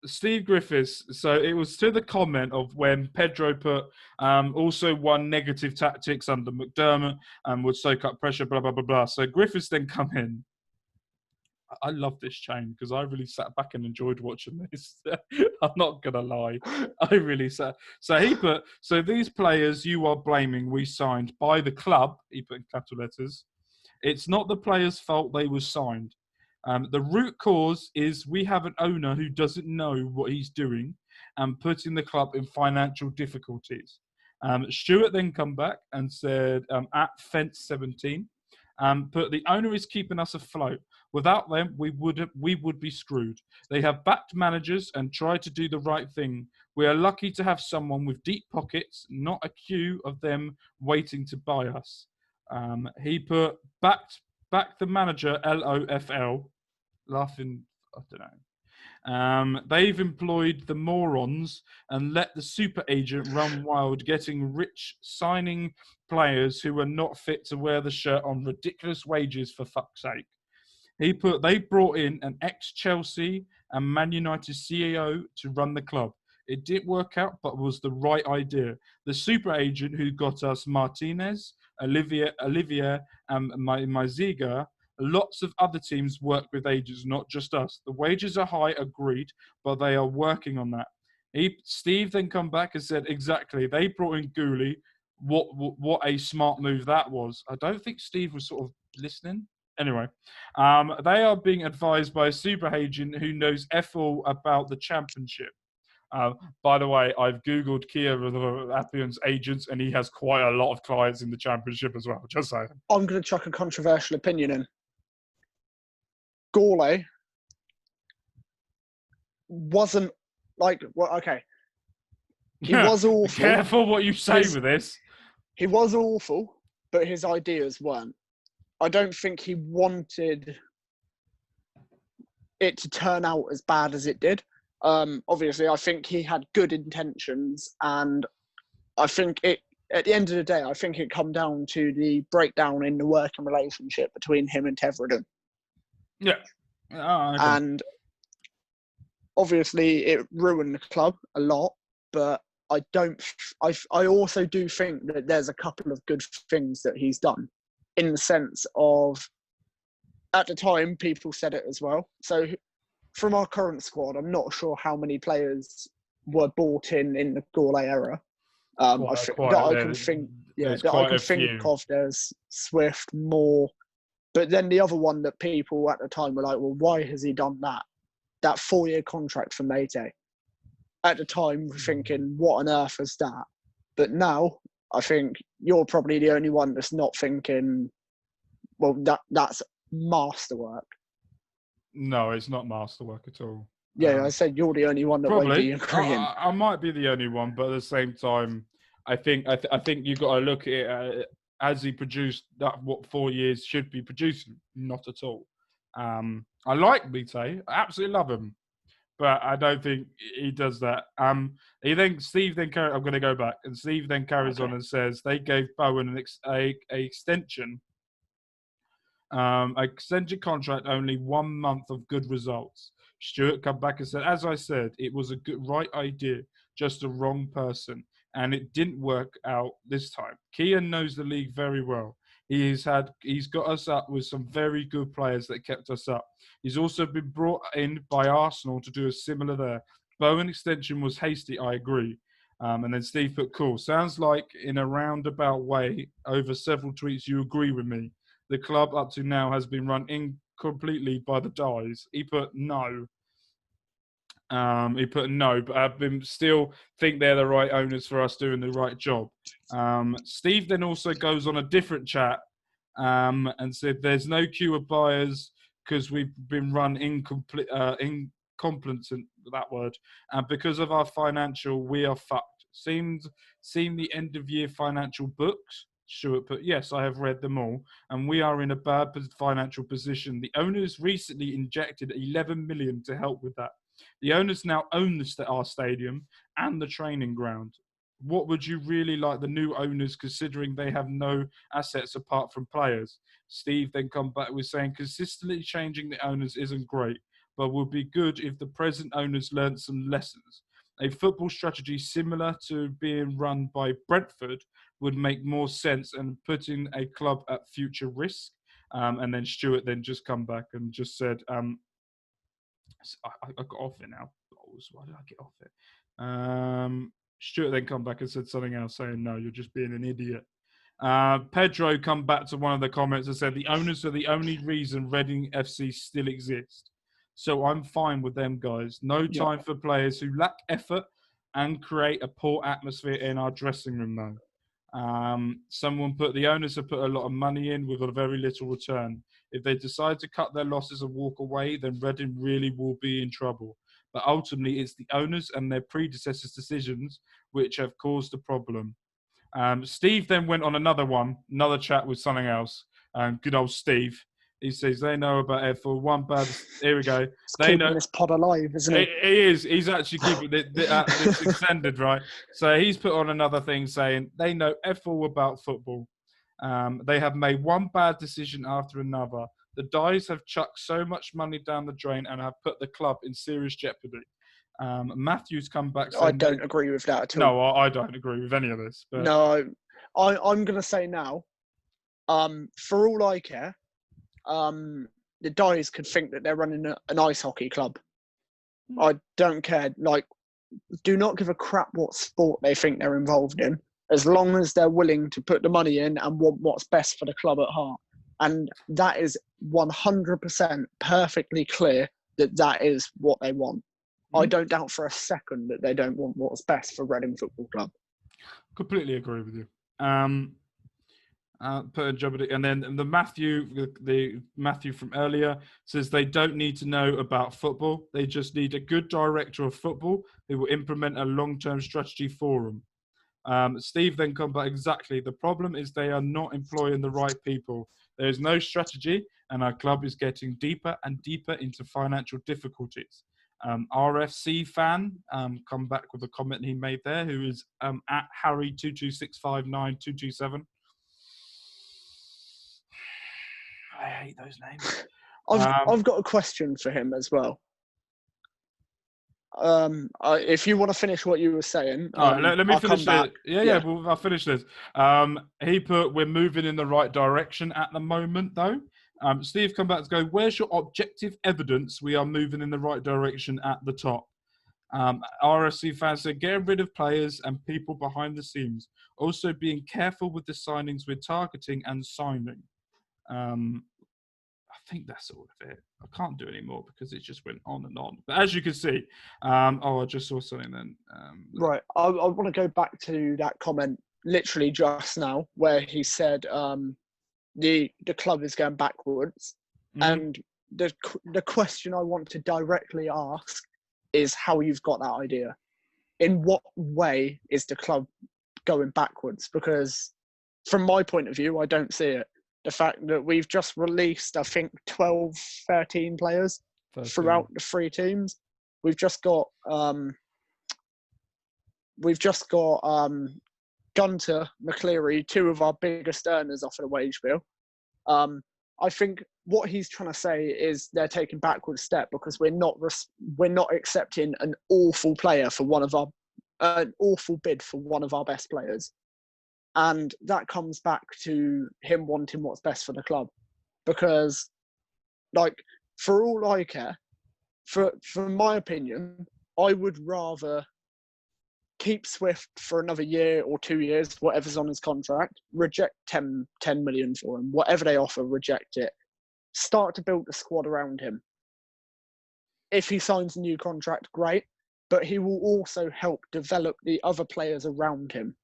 Steve Griffiths, so it was to the comment of when Pedro put also won negative tactics under McDermott and would soak up pressure, blah, blah, blah, blah. So Griffiths then come in. I love this chain because I really sat back and enjoyed watching this. I'm not going to lie. I really sat. So he put, so these players you are blaming we signed by the club, he put in capital letters. It's not the players' fault they were signed. The root cause is we have an owner who doesn't know what he's doing and putting the club in financial difficulties. Stuart then come back and said, at Fence 17, but the owner is keeping us afloat. Without them, we would be screwed. They have backed managers and tried to do the right thing. We are lucky to have someone with deep pockets, not a queue of them waiting to buy us. He put back the manager, LOFL, laughing, I don't know. They've employed the morons and let the super agent run wild, getting rich, signing players who are not fit to wear the shirt on ridiculous wages, for fuck's sake. They brought in an ex-Chelsea and Man United CEO to run the club. It didn't work out, but was the right idea. The super agent who got us Martinez, Olivier and Maziga. Lots of other teams work with agents, not just us. The wages are high, agreed, but they are working on that. Steve then come back and said, exactly, they brought in Gooley. What a smart move that was. I don't think Steve was sort of listening. Anyway, they are being advised by a super agent who knows F all about the championship. By the way, I've Googled Kia Appion's agents, and he has quite a lot of clients in the championship as well. Just saying. I'm going to chuck a controversial opinion in. Gourlay wasn't like, well, okay. He was awful. Careful what you say with this. He was awful, but his ideas weren't. I don't think he wanted it to turn out as bad as it did. Obviously, I think he had good intentions, and I think at the end of the day, I think it come down to the breakdown in the working relationship between him and Teveridden. Yeah. And obviously, it ruined the club a lot, but I also do think that there's a couple of good things that he's done, in the sense of, at the time, people said it as well. So from our current squad, I'm not sure how many players were bought in the Gourlay era. I can think of. There's Swift, Moore, but then the other one that people at the time were like, well, why has he done that? That 4-year contract for Mate. At the time, we're thinking, what on earth is that? But now, I think you're probably the only one that's not thinking, well, that's masterwork. No, it's not masterwork at all. Yeah, I said you're the only one that probably. won't be agreeing. I might be the only one, but at the same time, I think you've got to look at it as he produced that what 4 years should be producing. Not at all. I like Mite. I absolutely love him. But I don't think he does that. Steve then I'm going to go back, and Steve then carries on and says they gave Bowen an extension, extended contract, only 1 month of good results. Stuart come back and said, as I said, it was a good right idea, just the wrong person, and it didn't work out this time. Kian knows the league very well. He's got us up with some very good players that kept us up. He's also been brought in by Arsenal to do a similar there. Bowen extension was hasty, I agree. And then Steve put, cool. Sounds like in a roundabout way, over several tweets, you agree with me. The club up to now has been run incompletely by the Dies. He put no. But I still think they're the right owners for us doing the right job. Steve then also goes on a different chat and said there's no queue of buyers because we've been run incompetent, that word, and because of our financial, we are fucked. Seen the end of year financial books? Stuart put, yes, I have read them all, and we are in a bad financial position. The owners recently injected 11 million to help with that. The owners now own our stadium and the training ground. What would you really like the new owners, considering they have no assets apart from players? Steve then come back with saying consistently changing the owners isn't great, but would be good if the present owners learned some lessons. A football strategy similar to being run by Brentford would make more sense and putting a club at future risk. And then Stuart then just come back and just said, I got off it now. Why did I get off it? Stuart then come back and said something else, saying, no, you're just being an idiot. Pedro come back to one of the comments and said, the owners are the only reason Reading FC still exist. So I'm fine with them, guys. No time for players who lack effort and create a poor atmosphere in our dressing room, though. Someone put, the owners have put a lot of money in with a very little return. If they decide to cut their losses and walk away, then Reading really will be in trouble. But ultimately, it's the owners and their predecessors' decisions which have caused the problem. Steve then went on another chat with something else. Good old Steve. He says they know about it for one bad. Here we go. It's They keeping know this pod alive, isn't it? He is. He's actually keeping this extended, right? So he's put on another thing saying they know F all about football. They have made one bad decision after another. The Dies have chucked so much money down the drain and have put the club in serious jeopardy. Matthew's come back saying... I don't agree with that at all. No, I don't agree with any of this. But... No, I'm going to say now, for all I care, the Dies could think that they're running an ice hockey club. I don't care. Like, do not give a crap what sport they think they're involved in, as long as they're willing to put the money in and want what's best for the club at heart. And that is 100% perfectly clear that is what they want. Mm-hmm. I don't doubt for a second that they don't want what's best for Reading Football Club. Completely agree with you. And then the Matthew from earlier says they don't need to know about football. They just need a good director of football who will implement a long-term strategy for them. Steve then come back exactly. The problem is they are not employing the right people. There is no strategy, and our club is getting deeper and deeper into financial difficulties. RFC fan come back with a comment he made there, who is at Harry226592227. I hate those names. I've got a question for him as well. If you want to finish what you were saying, let me finish it. Yeah. Well, I'll finish this. He put, we're moving in the right direction at the moment, though. Steve come back to go, where's your objective evidence we are moving in the right direction at the top? RSC fans said, getting rid of players and people behind the scenes. Also being careful with the signings we're targeting and signing. I think that's all of it. I can't do any more because it just went on and on. But as you can see, I just saw something then. Right. I want to go back to that comment literally just now where he said the club is going backwards. Mm-hmm. And the question I want to directly ask is how you've got that idea. In what way is the club going backwards? Because from my point of view, I don't see it. The fact that we've just released, I think, 12, 13 players throughout the three teams. We've just got Gunter, McCleary, two of our biggest earners off of the wage bill. I think what he's trying to say is they're taking backward step because we're not accepting an awful player for an awful bid for one of our best players. And that comes back to him wanting what's best for the club. Because, like, for all I care, for my opinion, I would rather keep Swift for another year or 2 years, whatever's on his contract, reject 10 million for him, whatever they offer, reject it. Start to build the squad around him. If he signs a new contract, great, but he will also help develop the other players around him.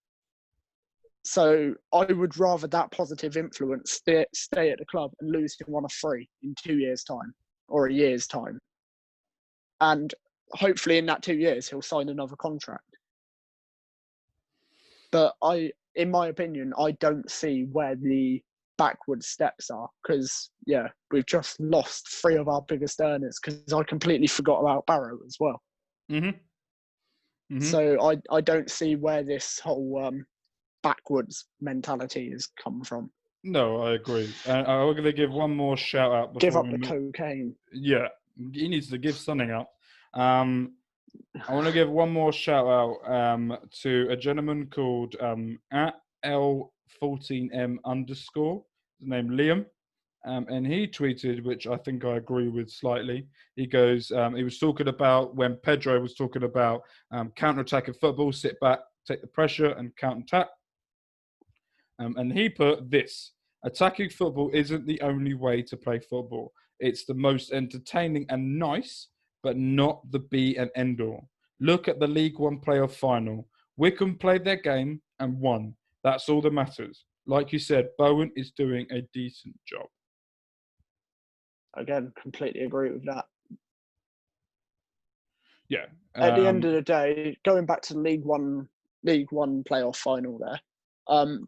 So I would rather that positive influence stay at the club and lose him on a free in 2 years' time or a year's time. And hopefully in that 2 years, he'll sign another contract. But in my opinion, I don't see where the backward steps are because, we've just lost 3 of our biggest earners because I completely forgot about Barrow as well. Mm-hmm. Mm-hmm. So I don't see where this whole backwards mentality has come from. No, I agree. And I'm going to give one more shout out. Give up the cocaine. Yeah, he needs to give something up. I want to give one more shout out to a gentleman called at L14M _. His name Liam. And he tweeted, which I think I agree with slightly. He goes, he was talking about when Pedro was talking about counter-attacking football, sit back, take the pressure and counter-attack. And he put this: attacking football isn't the only way to play football. It's the most entertaining and nice, but not the be and end all. Look at the League One playoff final. Wycombe played their game and won. That's all that matters. Like you said, Bowen is doing a decent job. Again, completely agree with that. Yeah. At the end of the day, going back to the League One playoff final there,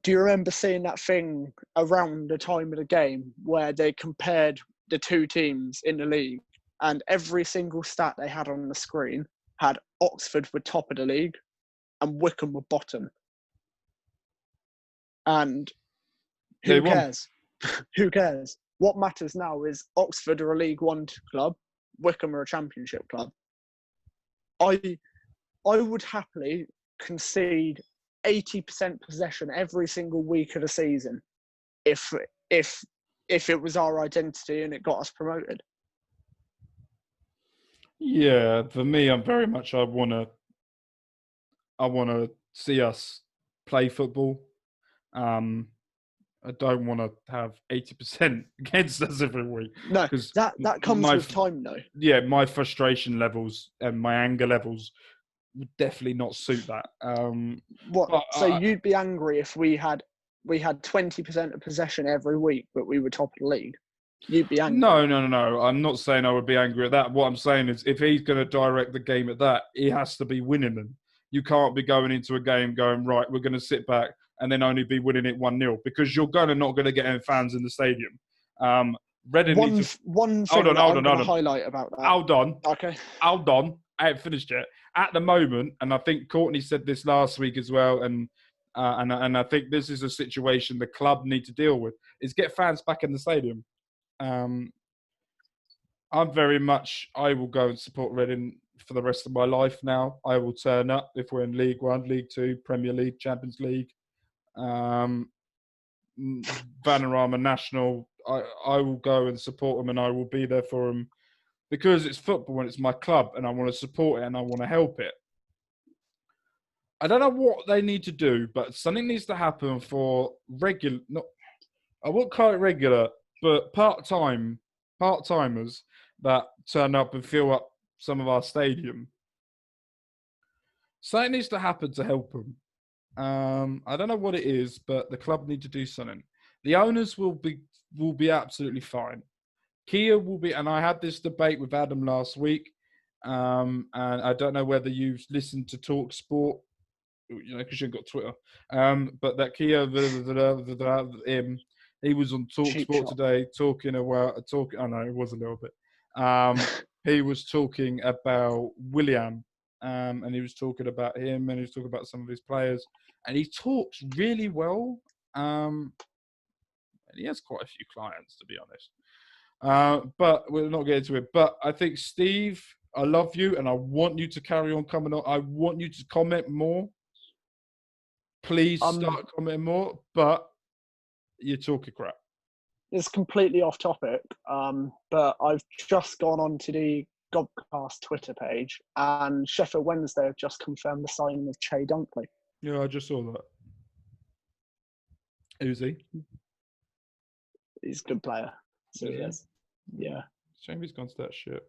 do you remember seeing that thing around the time of the game where they compared the 2 teams in the league and every single stat they had on the screen had Oxford were top of the league and Wycombe were bottom? And who cares? Who cares? What matters now is Oxford are a League One club, Wycombe are a Championship club. I would happily concede 80% possession every single week of the season if it was our identity and it got us promoted. Yeah, for me, I'm very much I wanna see us play football. I don't want to have 80% against us every week. No, that comes with time, though. Yeah, my frustration levels and my anger levels would definitely not suit that. So you'd be angry if we had 20% of possession every week, but we were top of the league? You'd be angry? No. I'm not saying I would be angry at that. What I'm saying is if he's going to direct the game at that, he has to be winning them. You can't be going into a game going, right, we're going to sit back and then only be winning it 1-0 because you're not going to get any fans in the stadium. Reading one thing I'm going to highlight about that. Hold on. Okay. Hold on. I haven't finished yet. At the moment, and I think Courtney said this last week as well, and I think this is a situation the club need to deal with, is get fans back in the stadium. I'm very much, I will go and support Reading for the rest of my life now. I will turn up if we're in League One, League Two, Premier League, Champions League, Vanarama National. I will go and support them and I will be there for them because it's football and it's my club and I want to support it and I want to help it. I don't know what they need to do, but something needs to happen for regular, I won't call it regular, but part-timers that turn up and fill up some of our stadium. Something needs to happen to help them. I don't know what it is, but the club need to do something. The owners will be absolutely fine. Kia will be, and I had this debate with Adam last week, and I don't know whether you've listened to Talk Sport, because you've got Twitter, but that Kia, he was on Talk Sport today talking about, I know it was a little bit. He was talking about William, and he was talking about him, and he was talking about some of his players, and he talks really well. And he has quite a few clients, to be honest. But we'll not get into it. But I think, Steve, I love you, and I want you to carry on coming on. I want you to comment more. Please start commenting more, but you're talking crap. It's completely off topic, but I've just gone on to the Gobcast Twitter page, and Sheffield Wednesday have just confirmed the signing of Che Dunkley. Yeah, I just saw that. Who's he? He's a good player. So he is. Yeah. Shame he's gone to that shit.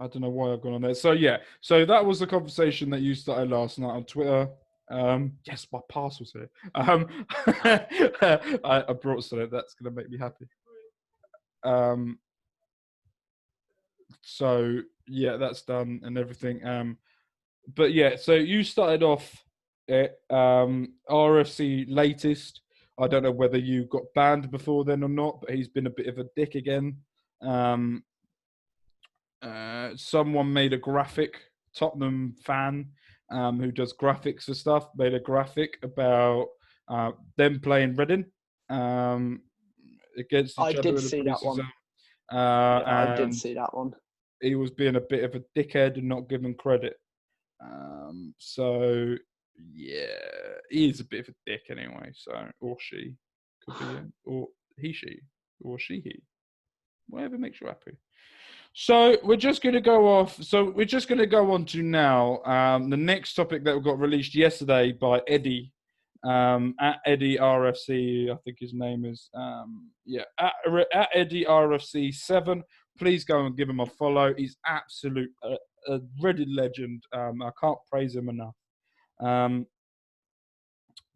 I don't know why I've gone on there. So yeah, so that was the conversation that you started last night on Twitter. Yes, my parcel's here. I brought some. That's gonna make me happy. So yeah, that's done and everything. But yeah, so you started off at RFC latest. I don't know whether you got banned before then or not, but he's been a bit of a dick again. Someone made a graphic, Tottenham fan who does graphics and stuff, made a graphic about them playing Reading against each I other did in the see that one. preseason. Yeah, I did And see that one. he was being a bit of a dickhead and not giving credit. So yeah, he is a bit of a dick anyway. So, or she could be, or he, she, or she, he, whatever makes you happy. So we're just going to go off. So we're just going to go on to now the next topic that got released yesterday by Eddie at Eddie RFC. I think his name is at Eddie RFC 7. Please go and give him a follow. He's absolute a Reddit legend. I can't praise him enough.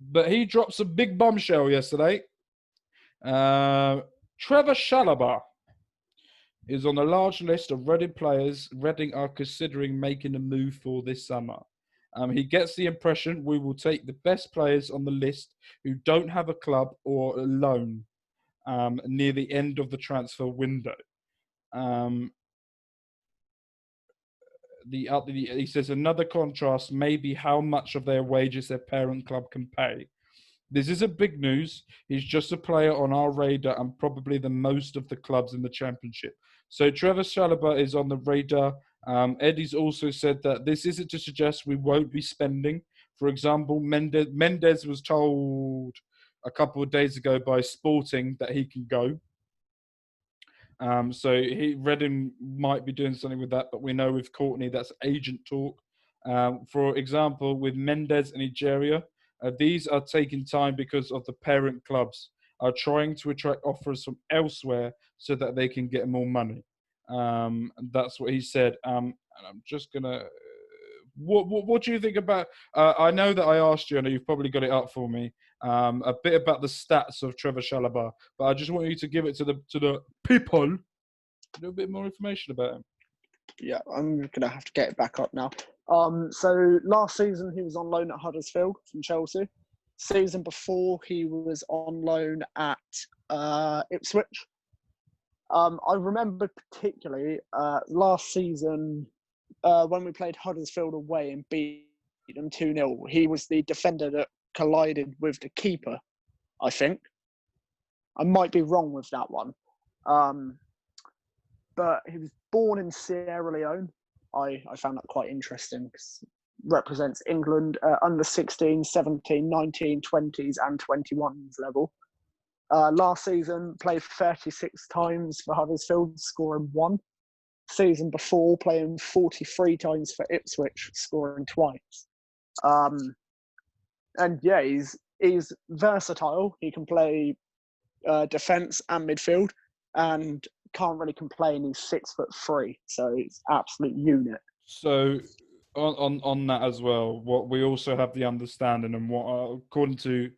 But he dropped a big bombshell yesterday. Trevor Chalobah is on a large list of Reading players Reading are considering making a move for this summer. He gets the impression we will take the best players on the list who don't have a club or a loan near the end of the transfer window. He says another contrast may be how much of their wages their parent club can pay. This isn't big news. He's just a player on our radar and probably the most of the clubs in the Championship. So Trevor Chalobah is on the radar. Eddie's also said that this isn't to suggest we won't be spending. For example, Mendes was told a couple of days ago by Sporting that he can go. So Reading might be doing something with that, but we know with Courtney that's agent talk. For example, with Mendes and Nigeria, these are taking time because of the parent clubs are trying to attract offers from elsewhere so that they can get more money. That's what he said. And I'm just gonna. What do you think about? I know that I asked you, and you've probably got it up for me. A bit about the stats of Trevor Chalobah, but I just want you to give it to the people. A little bit more information about him. Yeah, I'm gonna have to get it back up now. So last season he was on loan at Huddersfield from Chelsea. Season before he was on loan at Ipswich. I remember particularly last season when we played Huddersfield away and beat them 2-0. He was the defender that collided with the keeper, I think. I might be wrong with that one. But he was born in Sierra Leone. I found that quite interesting because represents England under 16, 17, 19, 20s and 21s level. Last season, played 36 times for Huddersfield, scoring 1. Season before, playing 43 times for Ipswich, scoring twice. And yeah, he's versatile. He can play defence and midfield, and can't really complain. He's 6'3", so it's absolute unit. So on that as well, what we also have the understanding and what according to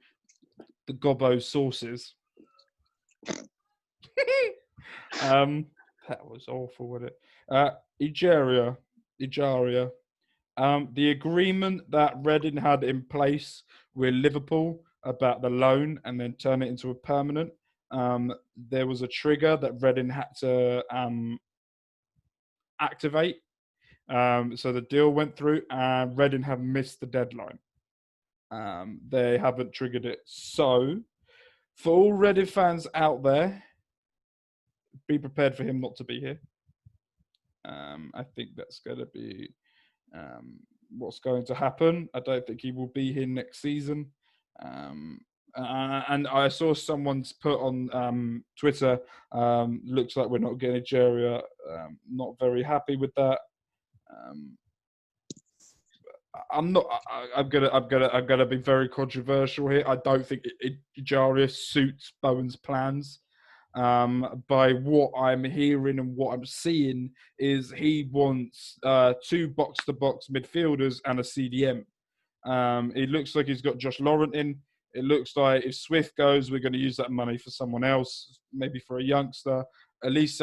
the Gobbo sources, that was awful, wasn't it? Ejaria. The agreement that Reading had in place with Liverpool about the loan and then turn it into a permanent. There was a trigger that Reading had to activate. So the deal went through and Reading have missed the deadline. They haven't triggered it. So for all Reading fans out there, be prepared for him not to be here. I think that's going to be what's going to happen. I don't think he will be here next season. And I saw someone's put on Twitter, looks like we're not getting Nigeria. Not very happy with that. I'm gonna be very controversial here. I don't think Nigeria suits Bowen's plans. By what I'm hearing and what I'm seeing, is he wants 2 box-to-box midfielders and a CDM. It looks like he's got Josh Laurent in. It looks like if Swift goes, we're going to use that money for someone else, maybe for a youngster. Elise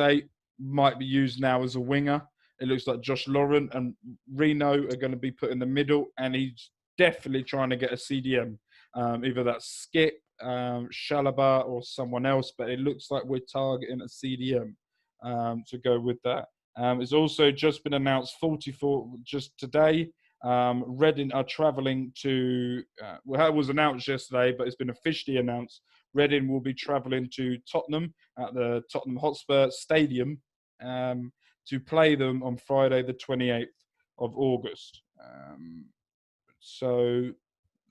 might be used now as a winger. It looks like Josh Laurent and Reno are going to be put in the middle, and he's definitely trying to get a CDM. Either that's Skip, Shalaba, or someone else, but it looks like we're targeting a CDM to go with that. It's also just been announced 44 just today. Reading are travelling to, well, it was announced yesterday, but it's been officially announced. Reading will be travelling to Tottenham at the Tottenham Hotspur Stadium to play them on Friday, the 28th of August. So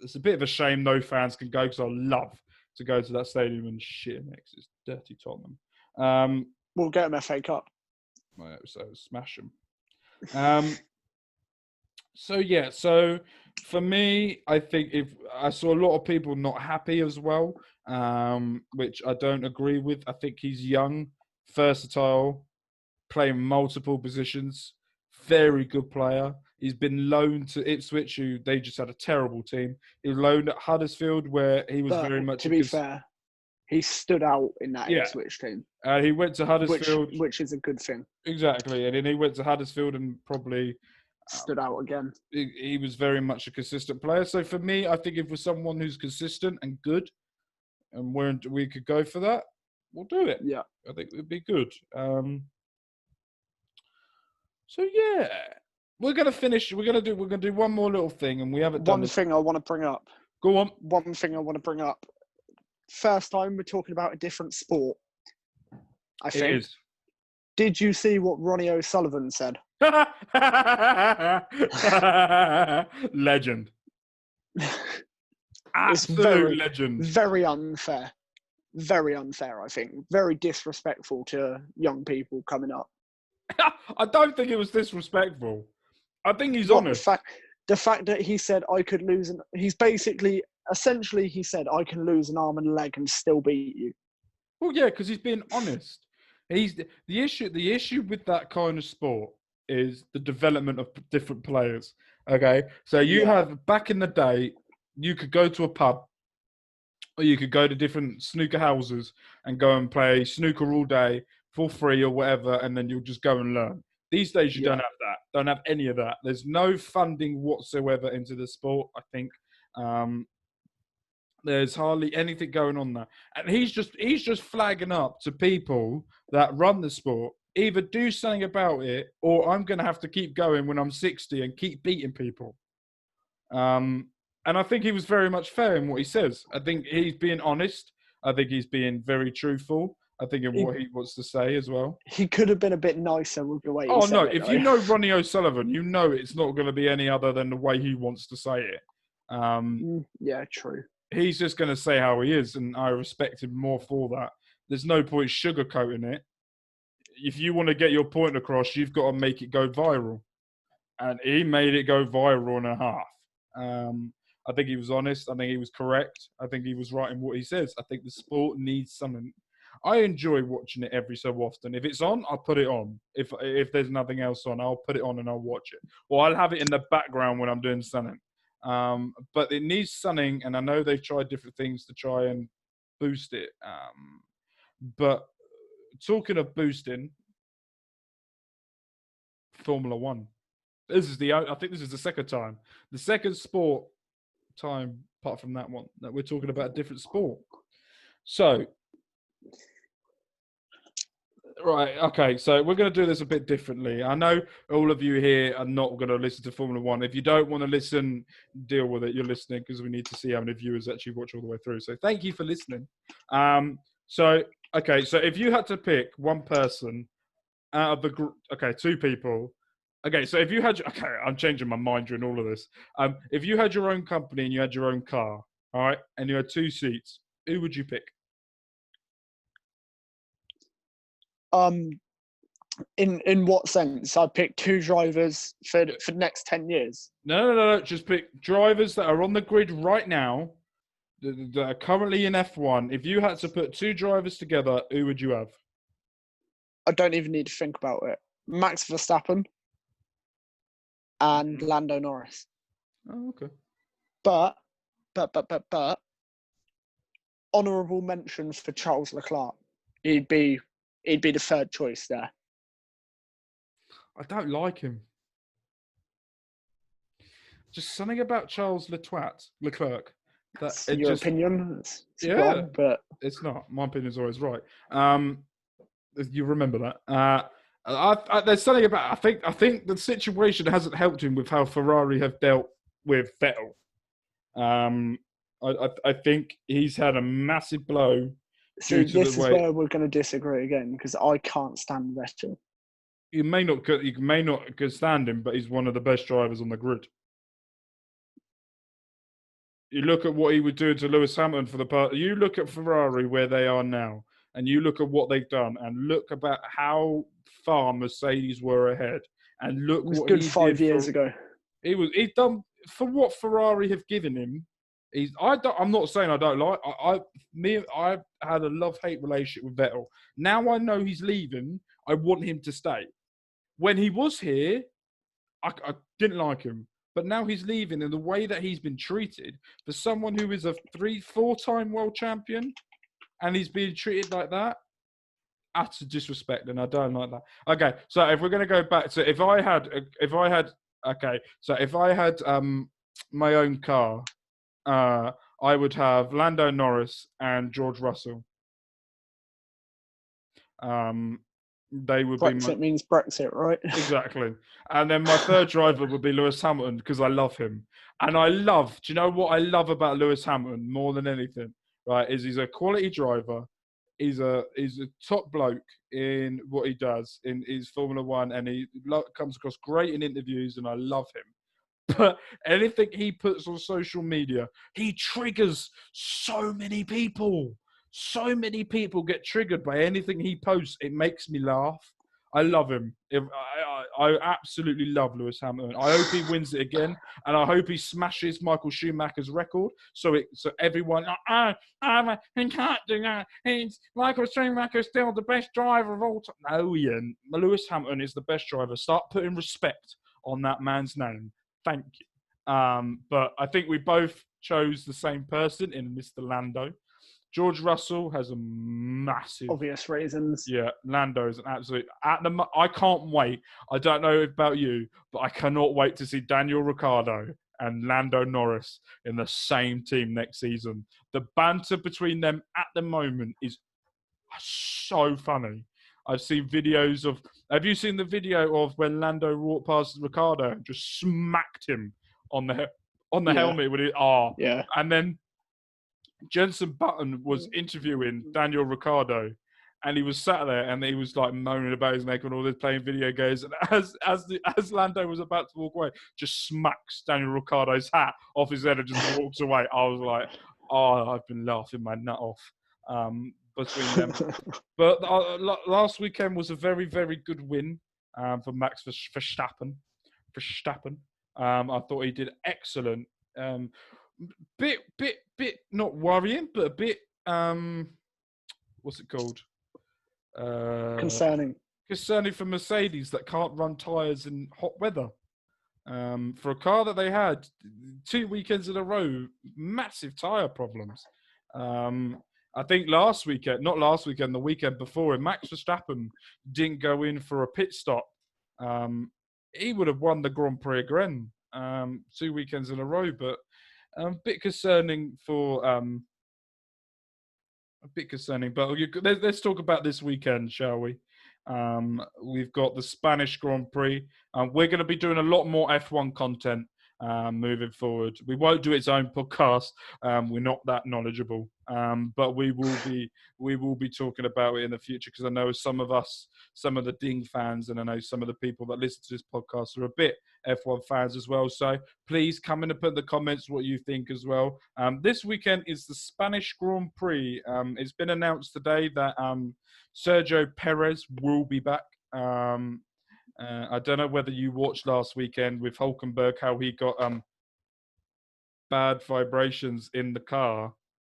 it's a bit of a shame no fans can go, because I love to go to that stadium and shit next. It's dirty Tottenham. We'll get them FA Cup. So smash them. So for me, I think if I saw a lot of people not happy as well, which I don't agree with. I think he's young, versatile, playing multiple positions, very good player. He's been loaned to Ipswich, who they just had a terrible team. He was loaned at Huddersfield, where he was very much. To be fair, he stood out in that Ipswich team. He went to Huddersfield, which is a good thing. Exactly, and then he went to Huddersfield and probably stood out again. He was very much a consistent player. So for me, I think if we're someone who's consistent and good, and we could go for that, we'll do it. Yeah, I think it would be good. So yeah, we're gonna finish. We're gonna do one more little thing, and we haven't done one thing I want to bring up. Go on. One thing I want to bring up. First time we're talking about a different sport. I think. It is. Did you see what Ronnie O'Sullivan said? Legend. Absolute legend. Very unfair. Very unfair, I think. Very disrespectful to young people coming up. I don't think it was disrespectful. I think he's honest. The fact that he said I could lose essentially he said I can lose an arm and a leg and still beat you. Well, yeah, because he's being honest. He's the issue with that kind of sport is the development of different players. Okay, so you have, back in the day, you could go to a pub, or you could go to different snooker houses and go and play snooker all day for free or whatever, and then you'll just go and learn. These days, you don't have that. Don't have any of that. There's no funding whatsoever into the sport, I think. There's hardly anything going on there. And he's just flagging up to people that run the sport, either do something about it, or I'm going to have to keep going when I'm 60 and keep beating people. And I think he was very much fair in what he says. I think he's being honest. I think he's being very truthful. I think in what he wants to say as well. He could have been a bit nicer with the way he said it. If you know Ronnie O'Sullivan, you know it's not going to be any other than the way he wants to say it. Yeah, true. He's just going to say how he is, and I respect him more for that. There's no point sugarcoating it. If you want to get your point across, you've got to make it go viral. And he made it go viral and a half. I think he was honest. I think he was correct. I think he was right in what he says. I think the sport needs something. I enjoy watching it every so often. If it's on, I'll put it on. If there's nothing else on, I'll put it on and I'll watch it. Or I'll have it in the background when I'm doing something. But it needs something, and I know they've tried different things to try and boost it. But talking of boosting, Formula One. I think this is the second time. The second sport time, apart from that one, that we're talking about a different sport. So, right, okay, so we're going to do this a bit differently. I know all of you here are not going to listen to Formula One. If you don't want to listen, deal with it. You're listening because we need to see how many viewers actually watch all the way through. So thank you for listening. So if you had to pick one person out of the group, two people. Okay, so if you had, I'm changing my mind during all of this. If you had your own company and you had your own car, all right, and you had 2 seats, who would you pick? In what sense? I'd pick 2 drivers for the next 10 years. No. Just pick drivers that are on the grid right now that are currently in F1, if you had to put two drivers together, who would you have? I don't even need to think about it. Max Verstappen and Lando Norris. Oh, okay. But, honourable mention for Charles Leclerc. He'd be the third choice there. I don't like him. Just something about Charles Leclerc. That's your opinion. It's Yeah. wrong, but It's not. My opinion is always right. You remember that. There's something about. I think the situation hasn't helped him with how Ferrari have dealt with Vettel. I think he's had a massive blow. See, this is where we're going to disagree again because I can't stand Vettel. You may not could stand him, but he's one of the best drivers on the grid. You look at what he would do to Lewis Hamilton for the part. You look at Ferrari where they are now, and you look at what they've done, and look about how far Mercedes were ahead, and look It was what good he 5 did years ago. He's done for what Ferrari have given him. I'm not saying I don't like. I had a love-hate relationship with Vettel. Now I know he's leaving. I want him to stay. When he was here, I didn't like him. But now he's leaving, and the way that he's been treated for someone who is a 3-4-time world champion, and he's being treated like that, utter disrespect, and I don't like that. Okay, so if we're going to go back to if I had my own car, I would have Lando Norris and George Russell. They would Brexit means Brexit, right? Exactly. And then my third driver would be Lewis Hamilton because I love him. And do you know what I love about Lewis Hamilton more than anything? Right, is he's a quality driver. He's a top bloke in what he does in his Formula One, and he comes across great in interviews, and I love him. But anything he puts on social media, he triggers so many people. So many people get triggered by anything he posts. It makes me laugh. I love him. I absolutely love Lewis Hamilton. I hope he wins it again, and I hope he smashes Michael Schumacher's record. So everyone, he can't do that. Michael Schumacher's still the best driver of all time. No, Ian. Lewis Hamilton is the best driver. Start putting respect on that man's name. Thank you. But I think we both chose the same person in Mr. Lando. George Russell has a massive... Obvious reasons. Yeah, Lando is an absolute... I can't wait. I don't know about you, but I cannot wait to see Daniel Ricciardo and Lando Norris in the same team next season. The banter between them at the moment is so funny. I've seen videos of... Have you seen the video of when Lando walked past Ricciardo and just smacked him on the helmet? Yeah. And then Jenson Button was interviewing Daniel Ricciardo, and he was sat there and he was like moaning about his neck and all this, playing video games. And as Lando was about to walk away, just smacks Daniel Ricciardo's hat off his head and just walks away. I was like, I've been laughing my nut off between them. But last weekend was a very, very good win for Max Verstappen. I thought he did excellent. Bit not worrying, but a bit what's it called? Concerning for Mercedes that can't run tyres in hot weather. For a car that they had 2 weekends in a row, massive tyre problems. I think the weekend before, and Max Verstappen didn't go in for a pit stop. He would have won the Grand Prix again 2 weekends in a row, but a bit concerning. But let's talk about this weekend, shall we? We've got the Spanish Grand Prix. We're going to be doing a lot more F1 content moving forward. We won't do its own podcast. We're not that knowledgeable, but we will be talking about it in the future, because I know some of the Ding fans, and I know some of the people that listen to this podcast are a bit F1 fans as well. So please come in and put in the comments what you think as well. This weekend is the Spanish Grand Prix. It's been announced today that Sergio Perez will be back. I don't know whether you watched last weekend with Hulkenberg, how he got bad vibrations in the car.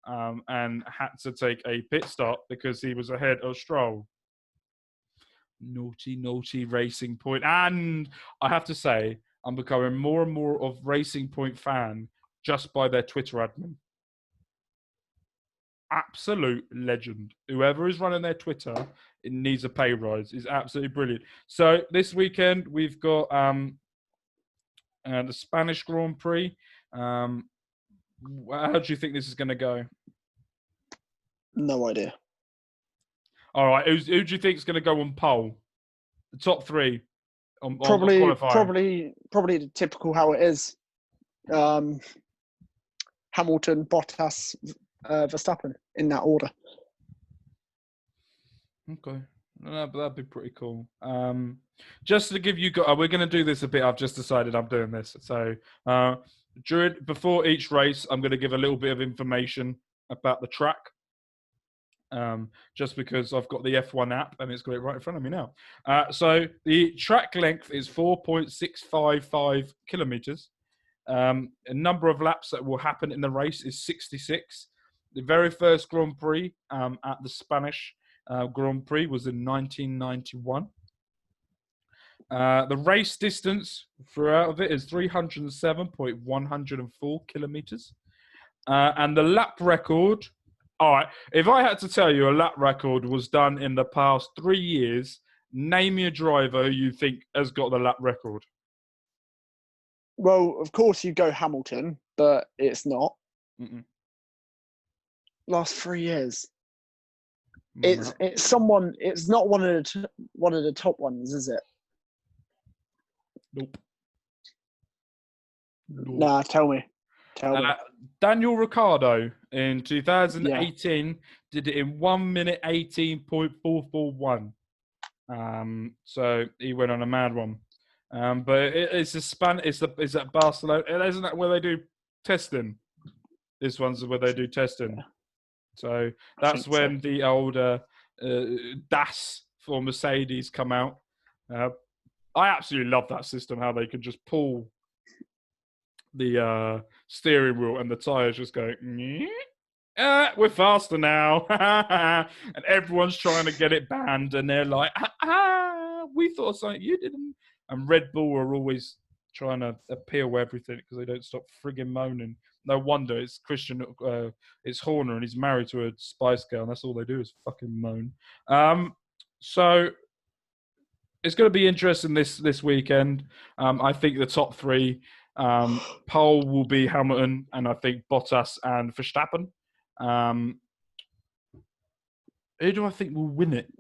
and had to take a pit stop because he was ahead of Stroll. Naughty Racing Point. And I have to say, I'm becoming more and more of Racing Point fan just by their Twitter admin. Absolute legend. Whoever is running their Twitter, it needs a pay rise. It's absolutely brilliant. So this weekend we've got the Spanish Grand Prix. How do you think this is going to go? No idea. All right, who do you think is going to go on pole? The top three on Probably qualifying. Probably the typical how it is. Hamilton, Bottas, Verstappen in that order. Okay. No, but that'd be pretty cool. Just to give you, we're going to do this a bit. I've just decided I'm doing this. So before each race, I'm going to give a little bit of information about the track. Just because I've got the F1 app and it's got it right in front of me now. So the track length is 4.655 kilometers. A number of laps that will happen in the race is 66. The very first Grand Prix at the Spanish Grand Prix was in 1991. The race distance throughout of it is 307.104 kilometers. And the lap record, all right, if I had to tell you a lap record was done in the past 3 years, name me a driver who you think has got the lap record. Well, of course you go Hamilton, but it's not. Mm-mm. Last 3 years. It's someone. It's not one of the top ones, is it? Nope. Nah, tell me. Daniel Ricciardo in 2018 did it in 1 minute 18.441. So he went on a mad one. But it's at Barcelona. Isn't that where they do testing? This one's where they do testing. So that's when the older DAS for Mercedes come out. I absolutely love that system, how they can just pull the steering wheel and the tyres just go, we're faster now. And everyone's trying to get it banned. And they're like, we thought something you didn't. And Red Bull are always trying to appeal everything because they don't stop frigging moaning. No wonder it's it's Horner, and he's married to a Spice Girl, and that's all they do is fucking moan. So it's going to be interesting this weekend. I think the top three pole will be Hamilton, and I think Bottas and Verstappen. Who do I think will win it?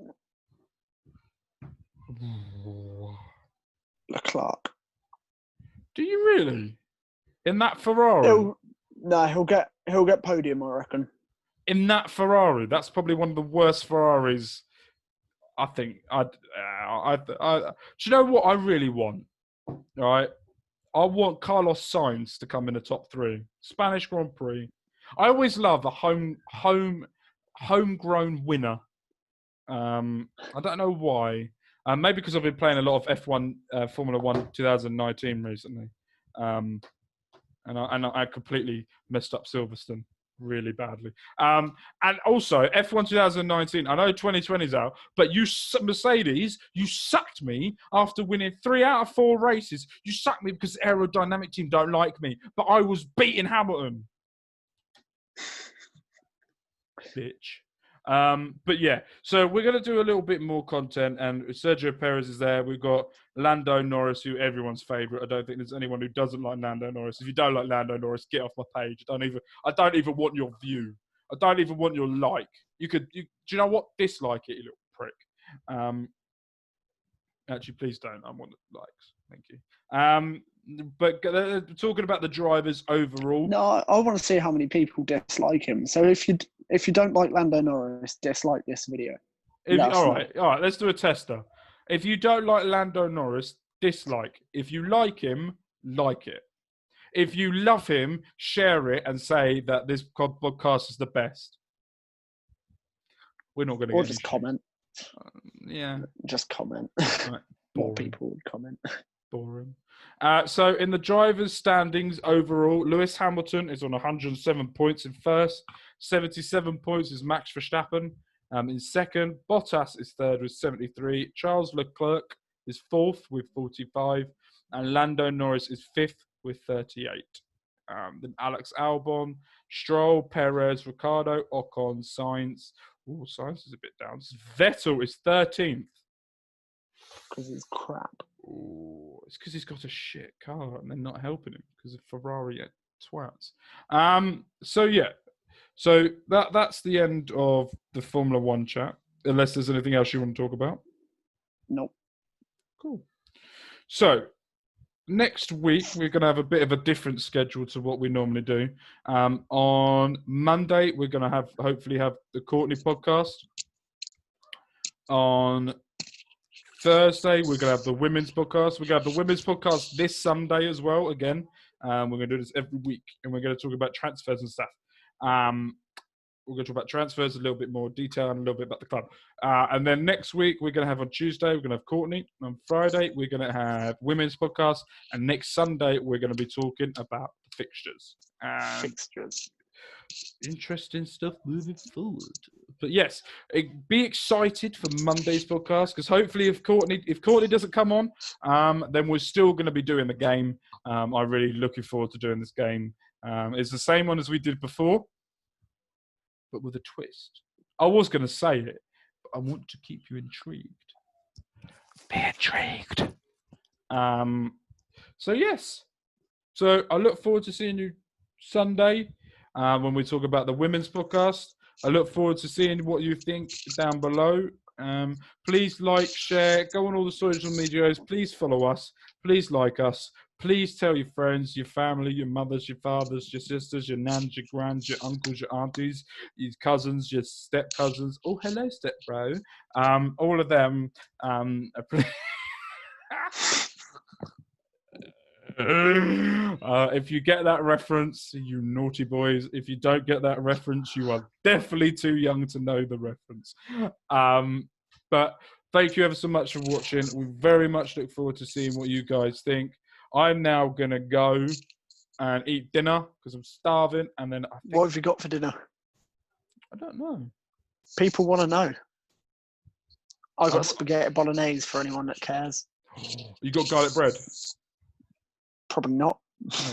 Leclerc. Do you really? In that Ferrari? He'll get podium, I reckon. In that Ferrari, that's probably one of the worst Ferraris. I think. Do you know what I really want? All right, I want Carlos Sainz to come in the top three. Spanish Grand Prix. I always love a homegrown winner. I don't know why. Maybe because I've been playing a lot of F1 Formula 1 2019 recently. And I completely messed up Silverstone really badly. And also, F1 2019, I know 2020's out, but Mercedes, you sacked me after winning 3 out of 4 races. You sacked me because the aerodynamic team don't like me, but I was beating Hamilton. Bitch. But yeah, so we're going to do a little bit more content, and Sergio Perez is there. We've got Lando Norris, who everyone's favourite. I don't think there's anyone who doesn't like Lando Norris. If you don't like Lando Norris, get off my page. I don't even want your view. I don't even want your like. Do you know what? Dislike it, you little prick. Actually, please don't. I want likes. Thank you. But talking about the drivers overall. No, I want to see how many people dislike him. So if you don't like Lando Norris, dislike this video. All right. Let's do a tester. If you don't like Lando Norris, dislike. If you like him, like it. If you love him, share it and say that this podcast is the best. We're not going to. Or just comment. Yeah. Just comment. Right. More people would comment. Boring. So in the drivers' standings overall, Lewis Hamilton is on 107 points in first. 77 points is Max Verstappen. In second, Bottas is third with 73. Charles Leclerc is fourth with 45. And Lando Norris is fifth with 38. Then Alex Albon, Stroll, Perez, Ricardo, Ocon, Sainz. Oh, Sainz is a bit down. Vettel is 13th. Because it's crap. Oh, it's because he's got a shit car and they're not helping him because of Ferrari twats. So that's the end of the Formula One chat. Unless there's anything else you want to talk about. Nope. Cool. So next week we're going to have a bit of a different schedule to what we normally do. On Monday we're going to hopefully have the Courtney podcast. On Thursday we're going to have the women's podcast. We're going to have the women's podcast this Sunday as well. Again, we're going to do this every week, and we're going to talk about transfers and stuff. We're going to talk about transfers, a little bit more detail, and a little bit about the club. And then next week, we're going to have on Tuesday, we're going to have Courtney. On Friday, we're going to have women's podcast. And next Sunday, we're going to be talking about the fixtures. Fixtures. Interesting stuff moving forward. But yes, be excited for Monday's podcast, because hopefully if Courtney doesn't come on, then we're still going to be doing the game. I'm really looking forward to doing this game. It's the same one as we did before, but with a twist. I was going to say it, but I want to keep you intrigued. Be intrigued. So yes. So I look forward to seeing you Sunday when we talk about the women's podcast. I look forward to seeing what you think down below. Please like, share, go on all the social medias. Please follow us. Please like us. Please tell your friends, your family, your mothers, your fathers, your sisters, your nans, your grands, your uncles, your aunties, your cousins, your step cousins. Oh, hello, step bro. All of them. If you get that reference, you naughty boys. If you don't get that reference, you are definitely too young to know the reference. But thank you ever so much for watching. We very much look forward to seeing what you guys think. I'm now going to go and eat dinner because I'm starving. And then What have you got for dinner? I don't know. People want to know. I got spaghetti bolognese for anyone that cares. You got garlic bread? Probably not.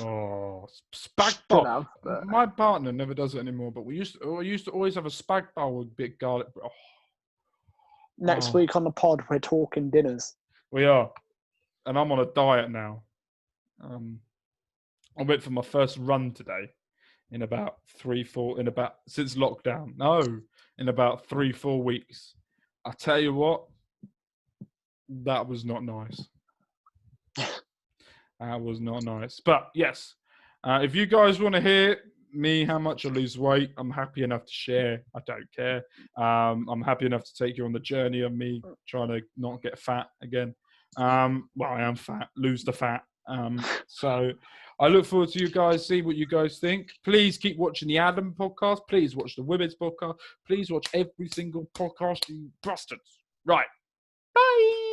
Oh, spag Don't bowl. know, but- My partner never does it anymore, but I used to always have a spag bowl with big garlic bread. Oh. Next week on the pod, we're talking dinners. We are. And I'm on a diet now. I went for my first run today in about since lockdown. No, in about 3-4 weeks. I tell you what, that was not nice. That was not nice. But yes, if you guys want to hear me how much I lose weight, I'm happy enough to share. I don't care. I'm happy enough to take you on the journey of me trying to not get fat again. Well, I am fat, lose the fat. So I look forward to you guys, see what you guys think. Please keep watching the Adam podcast. Please watch the women's podcast. Please watch every single podcast, you bastards. Right. Bye.